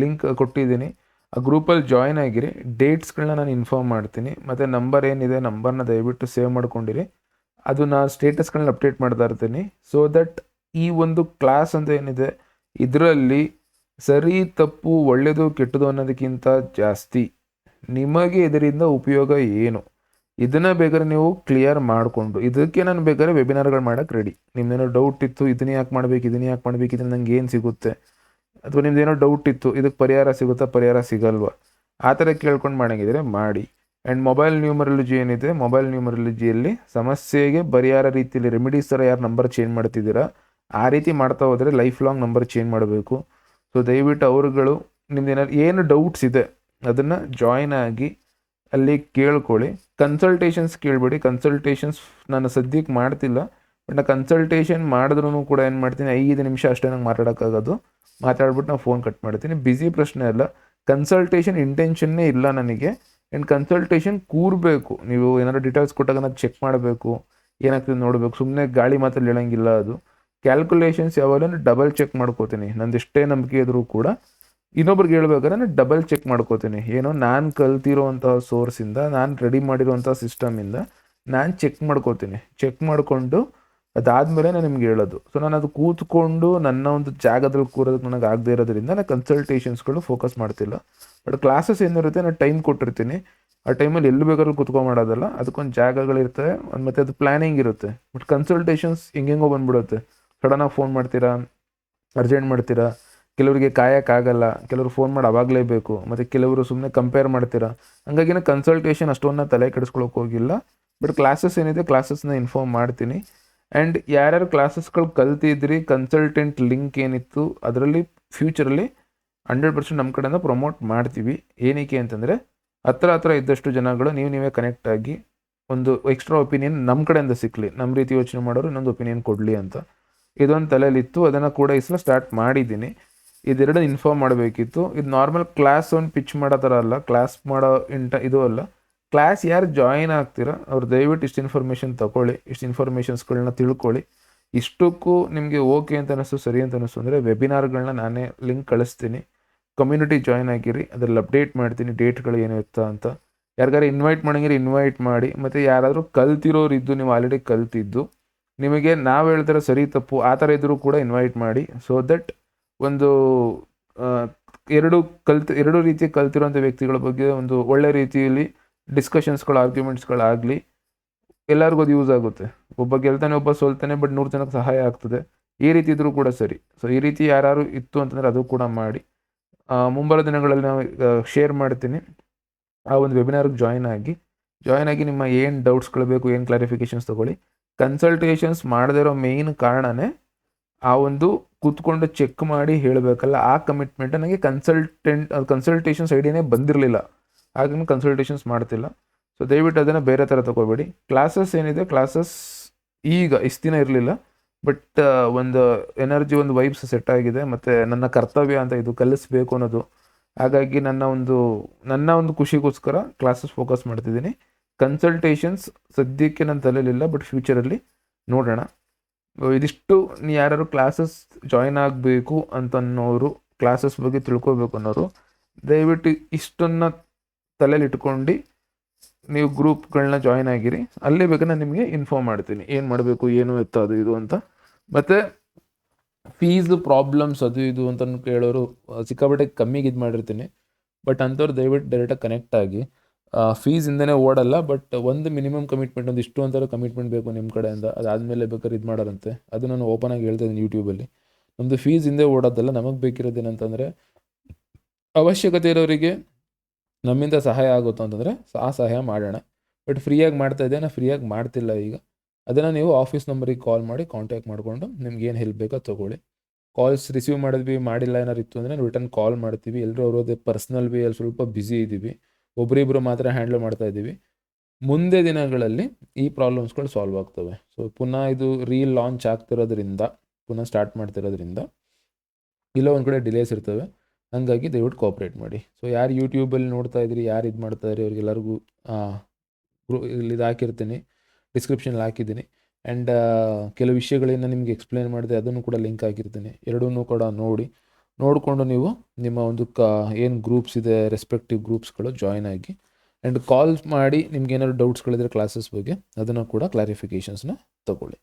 ಲಿಂಕ್ ಕೊಟ್ಟಿದ್ದೀನಿ, ಆ ಗ್ರೂಪಲ್ಲಿ ಜಾಯ್ನ್ ಆಗಿರಿ. ಡೇಟ್ಸ್ಗಳನ್ನ ನಾನು ಇನ್ಫಾರ್ಮ್ ಮಾಡ್ತೀನಿ, ಮತ್ತು ನಂಬರ್ ಏನಿದೆ ನಂಬರ್ನ ದಯವಿಟ್ಟು ಸೇವ್ ಮಾಡ್ಕೊಂಡಿರಿ. ಅದು ನಾನು ಸ್ಟೇಟಸ್ಗಳನ್ನ ಅಪ್ಡೇಟ್ ಮಾಡ್ತಾ ಇರ್ತೀನಿ. ಸೊ ದಟ್ ಈ ಒಂದು ಕ್ಲಾಸ್ ಅಂತ ಏನಿದೆ ಇದರಲ್ಲಿ ಸರಿ ತಪ್ಪು ಒಳ್ಳೆಯದು ಕೆಟ್ಟದು ಅನ್ನೋದಕ್ಕಿಂತ ಜಾಸ್ತಿ ನಿಮಗೆ ಇದರಿಂದ ಉಪಯೋಗ ಏನು, ಇದನ್ನು ಬೇಕಾದ್ರೆ ನೀವು ಕ್ಲಿಯರ್ ಮಾಡಿಕೊಂಡು, ಇದಕ್ಕೆ ನಾನು ಬೇಕಾದ್ರೆ ವೆಬಿನಾರ್ಗಳು ಮಾಡೋಕ್ಕೆ ರೆಡಿ. ನಿಮ್ದೇನೋ ಡೌಟ್ ಇತ್ತು, ಇದನ್ನ ಯಾಕೆ ಮಾಡಬೇಕು, ಇದರಿಂದ ನಂಗೆ ಏನು ಸಿಗುತ್ತೆ, ಅಥವಾ ನಿಮ್ದೇನೋ ಡೌಟ್ ಇತ್ತು, ಇದಕ್ಕೆ ಪರಿಹಾರ ಸಿಗುತ್ತಾ, ಪರಿಹಾರ ಸಿಗಲ್ವಾ, ಆ ಥರ ಕೇಳ್ಕೊಂಡು ಮಾಡೋಂಗಿದ್ರೆ ಮಾಡಿ. ಆ್ಯಂಡ್ ಮೊಬೈಲ್ ನ್ಯೂಮರಾಲಜಿ ಏನಿದೆ, ಮೊಬೈಲ್ ನ್ಯೂಮರಾಲಜಿಯಲ್ಲಿ ಸಮಸ್ಯೆಗೆ ಪರಿಹಾರ ರೀತಿಯಲ್ಲಿ ರೆಮಿಡೀಸ್ ಥರ ಯಾರು ನಂಬರ್ ಚೇಂಜ್ ಮಾಡ್ತಿದ್ದೀರಾ ಆ ರೀತಿ ಮಾಡ್ತಾ ಹೋದರೆ ಲೈಫ್ ಲಾಂಗ್ ನಂಬರ್ ಚೇಂಜ್ ಮಾಡಬೇಕು. ಸೊ ದಯವಿಟ್ಟು ಅವ್ರುಗಳು ನಿಮ್ದೇನಾದ್ರು ಏನು ಡೌಟ್ಸ್ ಇದೆ ಅದನ್ನು ಜಾಯ್ನ್ ಆಗಿ ಅಲ್ಲಿ ಕೇಳ್ಕೊಳ್ಳಿ. ಕನ್ಸಲ್ಟೇಷನ್ಸ್ ಕೇಳಬೇಡಿ. ಕನ್ಸಲ್ಟೇಷನ್ಸ್ ನಾನು ಸದ್ಯಕ್ಕೆ ಮಾಡ್ತಿಲ್ಲ, ಬಟ್ ನಾನು ಕನ್ಸಲ್ಟೇಷನ್ ಮಾಡಿದ್ರೂ ಕೂಡ ಏನು ಮಾಡ್ತೀನಿ, 5 ನಿಮಿಷ ಅಷ್ಟೇ ನಂಗೆ ಮಾತಾಡೋಕ್ಕಾಗೋದು. ಮಾತಾಡ್ಬಿಟ್ಟು ನಾನು ಫೋನ್ ಕಟ್ ಮಾಡ್ತೀನಿ. ಬ್ಯುಸಿ ಪ್ರಶ್ನೆ ಅಲ್ಲ, ಕನ್ಸಲ್ಟೇಷನ್ ಇಂಟೆನ್ಷನ್ನೇ ಇಲ್ಲ ನನಗೆ. ಆ್ಯಂಡ್ ಕನ್ಸಲ್ಟೇಷನ್ ಕೂರಬೇಕು, ನೀವು ಏನಾದ್ರು ಡೀಟೇಲ್ಸ್ ಕೊಟ್ಟಾಗ ನಾನು ಚೆಕ್ ಮಾಡಬೇಕು, ಏನಾಗ್ತದೆ ನೋಡಬೇಕು, ಸುಮ್ಮನೆ ಗಾಳಿ ಮಾತಲ್ಲಿ ಹೇಳೋಂಗಿಲ್ಲ. ಅದು ಕ್ಯಾಲ್ಕುಲೇಷನ್ಸ್ ಯಾವಾಗಲೂ ಡಬಲ್ ಚೆಕ್ ಮಾಡ್ಕೋತೀನಿ. ನಂದು ಎಷ್ಟೇ ನಂಬಿಕೆ ಇದ್ರೂ ಕೂಡ ಇನ್ನೊಬ್ರಿಗೆ ಹೇಳ್ಬೇಕಾದ್ರೆ ನಾನು ಡಬಲ್ ಚೆಕ್ ಮಾಡ್ಕೋತೀನಿ. ಏನೋ ನಾನು ಕಲ್ತಿರೋವಂಥ ಸೋರ್ಸಿಂದ, ನಾನು ರೆಡಿ ಮಾಡಿರೋವಂಥ ಸಿಸ್ಟಮಿಂದ ನಾನು ಚೆಕ್ ಮಾಡ್ಕೋತೀನಿ. ಚೆಕ್ ಮಾಡಿಕೊಂಡು ಅದಾದಮೇಲೆ ನಾನು ನಿಮ್ಗೆ ಹೇಳೋದು. ಸೊ ನಾನು ಅದು ಕೂತ್ಕೊಂಡು ನನ್ನ ಒಂದು ಜಾಗದಲ್ಲಿ ಕೂರೋದಕ್ಕೆ ನನಗೆ ಆಗದೆ ಇರೋದ್ರಿಂದ ನಾನು ಕನ್ಸಲ್ಟೇಷನ್ಸ್ಗಳು ಫೋಕಸ್ ಮಾಡ್ತಿಲ್ಲ. ಬಟ್ ಕ್ಲಾಸಸ್ ಏನಿರುತ್ತೆ ನಾನು ಟೈಮ್ ಕೊಟ್ಟಿರ್ತೀನಿ, ಆ ಟೈಮಲ್ಲಿ ಎಲ್ಲಿ ಬೇಕಾದ್ರೂ ಕೂತ್ಕೊಂಡ್ಮಾಡೋದಲ್ಲ, ಅದಕ್ಕೊಂದು ಜಾಗಗಳಿರ್ತವೆ, ಮತ್ತು ಅದು ಪ್ಲ್ಯಾನಿಂಗ್ ಇರುತ್ತೆ. ಬಟ್ ಕನ್ಸಲ್ಟೇಷನ್ಸ್ ಹೆಂಗೆಂಗೋ ಬಂದ್ಬಿಡುತ್ತೆ. ಸಡನ್ನಾಗಿ ಫೋನ್ ಮಾಡ್ತೀರಾ, ಅರ್ಜೆಂಟ್ ಮಾಡ್ತೀರಾ, ಕೆಲವರಿಗೆ ಕಾಯೋಕ್ಕಾಗಲ್ಲ, ಕೆಲವರು ಫೋನ್ ಮಾಡಿ ಅವಾಗಲೇಬೇಕು, ಮತ್ತು ಕೆಲವರು ಸುಮ್ಮನೆ ಕಂಪೇರ್ ಮಾಡ್ತೀರಾ. ಹಂಗಾಗಿ ನಾನು ಕನ್ಸಲ್ಟೇಷನ್ ಅಷ್ಟೊಂದು ತಲೆ ಕೆಡಿಸ್ಕೊಳಕ್ಕೆ ಹೋಗಿಲ್ಲ. ಬಟ್ ಕ್ಲಾಸಸ್ ಏನಿದೆ ಕ್ಲಾಸಸ್ನ ಇನ್ಫಾರ್ಮ್ ಮಾಡ್ತೀನಿ. ಆ್ಯಂಡ್ ಯಾರ್ಯಾರು ಕ್ಲಾಸಸ್ಗಳು ಕಲ್ತಿದ್ರಿ, ಕನ್ಸಲ್ಟೆಂಟ್ ಲಿಂಕ್ ಏನಿತ್ತು ಅದರಲ್ಲಿ ಫ್ಯೂಚರಲ್ಲಿ 100% ನಮ್ಮ ಕಡೆಯಿಂದ ಪ್ರಮೋಟ್ ಮಾಡ್ತೀವಿ. ಏನಕ್ಕೆ ಅಂತಂದರೆ ಹತ್ರ ಇದ್ದಷ್ಟು ಜನಗಳು ನೀವೇ ಕನೆಕ್ಟ್ ಆಗಿ ಒಂದು ಎಕ್ಸ್ಟ್ರಾ ಒಪಿನಿಯನ್ ನಮ್ಮ ಕಡೆಯಿಂದ ಸಿಕ್ಕಲಿ, ನಮ್ಮ ರೀತಿ ಯೋಚನೆ ಮಾಡೋರು ಇನ್ನೊಂದು ಒಪಿನಿಯನ್ ಕೊಡಲಿ ಅಂತ ಇದೊಂದು ತಲೆಯಲ್ಲಿತ್ತು. ಅದನ್ನು ಕೂಡ ಈ ಸಲ ಸ್ಟಾರ್ಟ್ ಮಾಡಿದ್ದೀನಿ. ಇದೆರಡು ಇನ್ಫಾರ್ಮ್ ಮಾಡಬೇಕಿತ್ತು. ಇದು ನಾರ್ಮಲ್ ಕ್ಲಾಸ್ ಒಂದು ಪಿಚ್ ಮಾಡೋ ಥರ ಅಲ್ಲ, ಕ್ಲಾಸ್ ಮಾಡೋ ಇದು ಅಲ್ಲ. ಕ್ಲಾಸ್ ಯಾರು ಜಾಯಿನ್ ಆಗ್ತೀರಾ ಅವ್ರು ದಯವಿಟ್ಟು ಇಷ್ಟು ಇನ್ಫಾರ್ಮೇಷನ್ ತೊಗೊಳ್ಳಿ, ಇಷ್ಟು ಇನ್ಫಾರ್ಮೇಷನ್ಸ್ಗಳನ್ನ ತಿಳ್ಕೊಳ್ಳಿ. ಇಷ್ಟಕ್ಕೂ ನಿಮಗೆ ಓಕೆ ಅಂತ ಅನ್ನಿಸ್ತು, ಸರಿ ಅಂತ ಅನ್ನಿಸ್ತು ಅಂದರೆ ವೆಬಿನಾರ್ಗಳನ್ನ ನಾನೇ ಲಿಂಕ್ ಕಳಿಸ್ತೀನಿ. ಕಮ್ಯುನಿಟಿ ಜಾಯ್ನ್ ಆಗಿರಿ, ಅದರಲ್ಲಿ ಅಪ್ಡೇಟ್ ಮಾಡ್ತೀನಿ ಡೇಟ್ಗಳು ಏನು ಇರ್ತಾ ಅಂತ. ಯಾರಿಗಾರು ಇನ್ವೈಟ್ ಮಾಡೋಂಗಿದ್ರೆ ಇನ್ವೈಟ್ ಮಾಡಿ. ಮತ್ತು ಯಾರಾದರೂ ಕಲ್ತಿರೋರಿದ್ದು, ನೀವು ಆಲ್ರೆಡಿ ಕಲ್ತಿದ್ದು, ನಿಮಗೆ ನಾವು ಹೇಳ್ತಾರೆ ಸರಿ ತಪ್ಪು ಆ ಥರ ಇದ್ದರೂ ಕೂಡ ಇನ್ವೈಟ್ ಮಾಡಿ. ಸೊ ದಟ್ ಒಂದು ಎರಡು ರೀತಿ ಕಲ್ತಿರೋಂಥ ವ್ಯಕ್ತಿಗಳ ಬಗ್ಗೆ ಒಂದು ಒಳ್ಳೆ ರೀತಿಯಲ್ಲಿ ಡಿಸ್ಕಷನ್ಸ್ಗಳು, ಆರ್ಗ್ಯುಮೆಂಟ್ಸ್ಗಳಾಗಲಿ, ಎಲ್ಲರಿಗೂ ಅದು ಯೂಸ್ ಆಗುತ್ತೆ. ಒಬ್ಬ ಗೆಲ್ತಾನೆ, ಒಬ್ಬ ಸೋಲ್ತಾನೆ, ಬಟ್ 100 ಜನಕ್ಕೆ ಸಹಾಯ ಆಗ್ತದೆ. ಈ ರೀತಿ ಇದ್ರೂ ಕೂಡ ಸರಿ. ಸೊ ಈ ರೀತಿ ಯಾರು ಇತ್ತು ಅಂತಂದರೆ ಅದು ಕೂಡ ಮಾಡಿ. ಮುಂಬರುವ ದಿನಗಳಲ್ಲಿ ನಾವು ಶೇರ್ ಮಾಡ್ತೀನಿ. ಆ ಒಂದು ವೆಬಿನಾರ್ಗೆ ಜಾಯ್ನ್ ಆಗಿ ನಿಮ್ಮ ಏನು ಡೌಟ್ಸ್ಗಳು ಬೇಕು, ಏನು ಕ್ಲಾರಿಫಿಕೇಷನ್ಸ್ ತೊಗೊಳ್ಳಿ. ಕನ್ಸಲ್ಟೇಷನ್ಸ್ ಮಾಡದೇ ಇರೋ ಮೇಯ್ನ್ ಕಾರಣನೇ ಆ ಒಂದು ಕೂತ್ಕೊಂಡು ಚೆಕ್ ಮಾಡಿ ಹೇಳಬೇಕಲ್ಲ, ಆ ಕಮಿಟ್ಮೆಂಟ್ ನನಗೆ ಕನ್ಸಲ್ಟೇಷನ್ಸ್ ಐಡಿಯಾನೇ ಬಂದಿರಲಿಲ್ಲ, ಹಾಗಾಗಿ ಕನ್ಸಲ್ಟೇಷನ್ಸ್ ಮಾಡ್ತಿಲ್ಲ. ಸೊ ದಯವಿಟ್ಟು ಅದನ್ನು ಬೇರೆ ಥರ ತೊಗೋಬೇಡಿ. ಕ್ಲಾಸಸ್ ಏನಿದೆ ಕ್ಲಾಸಸ್ ಈಗ ಇಷ್ಟು ದಿನ ಇರಲಿಲ್ಲ, ಬಟ್ ಒಂದು ಎನರ್ಜಿ, ಒಂದು ವೈಬ್ಸ್ ಸೆಟ್ ಆಗಿದೆ. ಮತ್ತು ನನ್ನ ಕರ್ತವ್ಯ ಅಂತ ಇದು ಕಲಿಸ್ಬೇಕು ಅನ್ನೋದು. ಹಾಗಾಗಿ ನನ್ನ ಒಂದು ಖುಷಿಗೋಸ್ಕರ ಕ್ಲಾಸಸ್ ಫೋಕಸ್ ಮಾಡ್ತಿದ್ದೀನಿ. ಕನ್ಸಲ್ಟೇಷನ್ಸ್ ಸದ್ಯಕ್ಕೆ ನನ್ನ ತಲೆಯಲ್ಲಿಲ್ಲ, ಬಟ್ ಫ್ಯೂಚರಲ್ಲಿ ನೋಡೋಣ. ಇದಿಷ್ಟು ಯಾರು ಕ್ಲಾಸಸ್ ಜಾಯ್ನ್ ಆಗಬೇಕು ಅಂತನ್ನೋರು, ಕ್ಲಾಸಸ್ ಬಗ್ಗೆ ತಿಳ್ಕೊಬೇಕು ಅನ್ನೋರು ದಯವಿಟ್ಟು ಇಷ್ಟನ್ನು ತಲೆಯಲ್ಲಿ ಇಟ್ಕೊಂಡು ನೀವು ಗ್ರೂಪ್ಗಳನ್ನ ಜಾಯ್ನ್ ಆಗಿರಿ. ಅಲ್ಲೇ ಬೇಕಾದ್ರೆ ನಾನು ನಿಮಗೆ ಇನ್ಫಾರ್ಮ್ ಮಾಡ್ತೀನಿ ಏನು ಮಾಡಬೇಕು, ಏನು ಎತ್ತದು ಇದು ಅಂತ. ಮತ್ತು ಫೀಸ್ ಪ್ರಾಬ್ಲಮ್ಸ್ ಅದು ಇದು ಅಂತ ಕೇಳೋರು ಸಿಕ್ಕಾಪಟ್ಟೆ ಕಮ್ಮಿಗೆ ಇದು ಮಾಡಿರ್ತೀನಿ. ಬಟ್ ಅಂಥವ್ರು ದಯವಿಟ್ಟು ಡೈರೆಕ್ಟಾಗಿ ಕನೆಕ್ಟ್ ಆಗಿ. ಫೀಸಿಂದನೇ ಓಡಲ್ಲ, ಬಟ್ ಒಂದು ಮಿನಿಮಮ್ ಕಮಿಟ್ಮೆಂಟ್, ಒಂದು ಇಷ್ಟು ಅಂತಾರು ಕಮಿಟ್ಮೆಂಟ್ ಬೇಕು ನಿಮ್ಮ ಕಡೆಯಿಂದ. ಅದಾದಮೇಲೆ ಬೇಕಾದ್ರೆ ಇದು ಮಾಡೋರಂತೆ. ಅದು ನಾನು ಓಪನ್ ಆಗಿ ಹೇಳ್ತಾ ಇದ್ದೀನಿ ಯೂಟ್ಯೂಬಲ್ಲಿ. ನಮ್ಮದು ಫೀಸ್ ಹಿಂದೆ ಓಡೋದಲ್ಲ. ನಮಗೆ ಬೇಕಿರೋದು ಏನಂತಂದರೆ, ಅವಶ್ಯಕತೆ ಇರೋರಿಗೆ ನಮ್ಮಿಂದ ಸಹಾಯ ಆಗುತ್ತೋ ಅಂತಂದರೆ ಆ ಸಹಾಯ ಮಾಡೋಣ. ಬಟ್ ಫ್ರೀಯಾಗಿ ಮಾಡ್ತಾಯಿದ್ದೆ, ನಾನು ಫ್ರೀಯಾಗಿ ಮಾಡ್ತಿಲ್ಲ ಈಗ. ಅದನ್ನು ನೀವು ಆಫೀಸ್ ನಂಬರಿಗೆ ಕಾಲ್ ಮಾಡಿ ಕಾಂಟ್ಯಾಕ್ಟ್ ಮಾಡಿಕೊಂಡು ನಿಮ್ಗೆ ಏನು ಹೆಲ್ಪ್ ಬೇಕೋ ತೊಗೊಳ್ಳಿ. ಕಾಲ್ಸ್ ರಿಸೀವ್ ಮಾಡಿದ್ವಿ, ಮಾಡಿಲ್ಲ ಏನಾರು ಇತ್ತು ಅಂದರೆ ರಿಟರ್ನ್ ಕಾಲ್ ಮಾಡ್ತೀವಿ. ಎಲ್ಲರೂ ಅವರದೇ ಪರ್ಸ್ನಲ್ ವೇಯಲ್ಲಿ ಸ್ವಲ್ಪ ಬ್ಯುಸಿ ಇದ್ದೀವಿ, ಒಬ್ಬರಿಬ್ಬರು ಮಾತ್ರ ಹ್ಯಾಂಡಲ್ ಮಾಡ್ತಾ ಇದ್ದೀವಿ. ಮುಂದೆ ದಿನಗಳಲ್ಲಿ ಈ ಪ್ರಾಬ್ಲಮ್ಸ್ಗಳು ಸಾಲ್ವ್ ಆಗ್ತವೆ. ಸೊ ಪುನಃ ಇದು ಲಾಂಚ್ ಆಗ್ತಿರೋದ್ರಿಂದ, ಪುನಃ ಸ್ಟಾರ್ಟ್ ಮಾಡ್ತಿರೋದ್ರಿಂದ ಇಲ್ಲೋ ಒಂದು ಕಡೆ ಡಿಲೇಸ್ ಇರ್ತವೆ. ಹಾಗಾಗಿ ದಯವಿಟ್ಟು ಕೋಆಪ್ರೇಟ್ ಮಾಡಿ. ಸೊ ಯಾರು ಯೂಟ್ಯೂಬಲ್ಲಿ ನೋಡ್ತಾ ಇದ್ರಿ, ಯಾರು ಇದು ಮಾಡ್ತಾ ಇದ್ರಿ, ಅವ್ರಿಗೆಲ್ಲರಿಗೂ ಇಲ್ಲಿ ಇದು ಹಾಕಿರ್ತೀನಿ, ಡಿಸ್ಕ್ರಿಪ್ಷನಲ್ಲಿ ಹಾಕಿದ್ದೀನಿ. ಆ್ಯಂಡ್ ಕೆಲವು ವಿಷಯಗಳನ್ನ ನಿಮಗೆ ಎಕ್ಸ್ಪ್ಲೇನ್ ಮಾಡಿದೆ, ಅದನ್ನು ಕೂಡ ಲಿಂಕ್ ಹಾಕಿರ್ತೀನಿ. ಎರಡನ್ನೂ ಕೂಡ ನೋಡಿಕೊಂಡು ನೀವು ನಿಮ್ಮ ಒಂದು ಏನು ಗ್ರೂಪ್ಸ್ ಇದೆ, ರೆಸ್ಪೆಕ್ಟಿವ್ ಗ್ರೂಪ್ಸ್ಗಳು ಜಾಯ್ನ್ ಆಗಿ. ಆ್ಯಂಡ್ ಕಾಲ್ ಮಾಡಿ ನಿಮ್ಗೆ ಏನಾದ್ರು ಡೌಟ್ಸ್ಗಳಿದ್ರೆ ಕ್ಲಾಸಸ್ ಬಗ್ಗೆ, ಅದನ್ನು ಕೂಡ ಕ್ಲಾರಿಫಿಕೇಷನ್ಸ್ನ ತೊಗೊಳ್ಳಿ.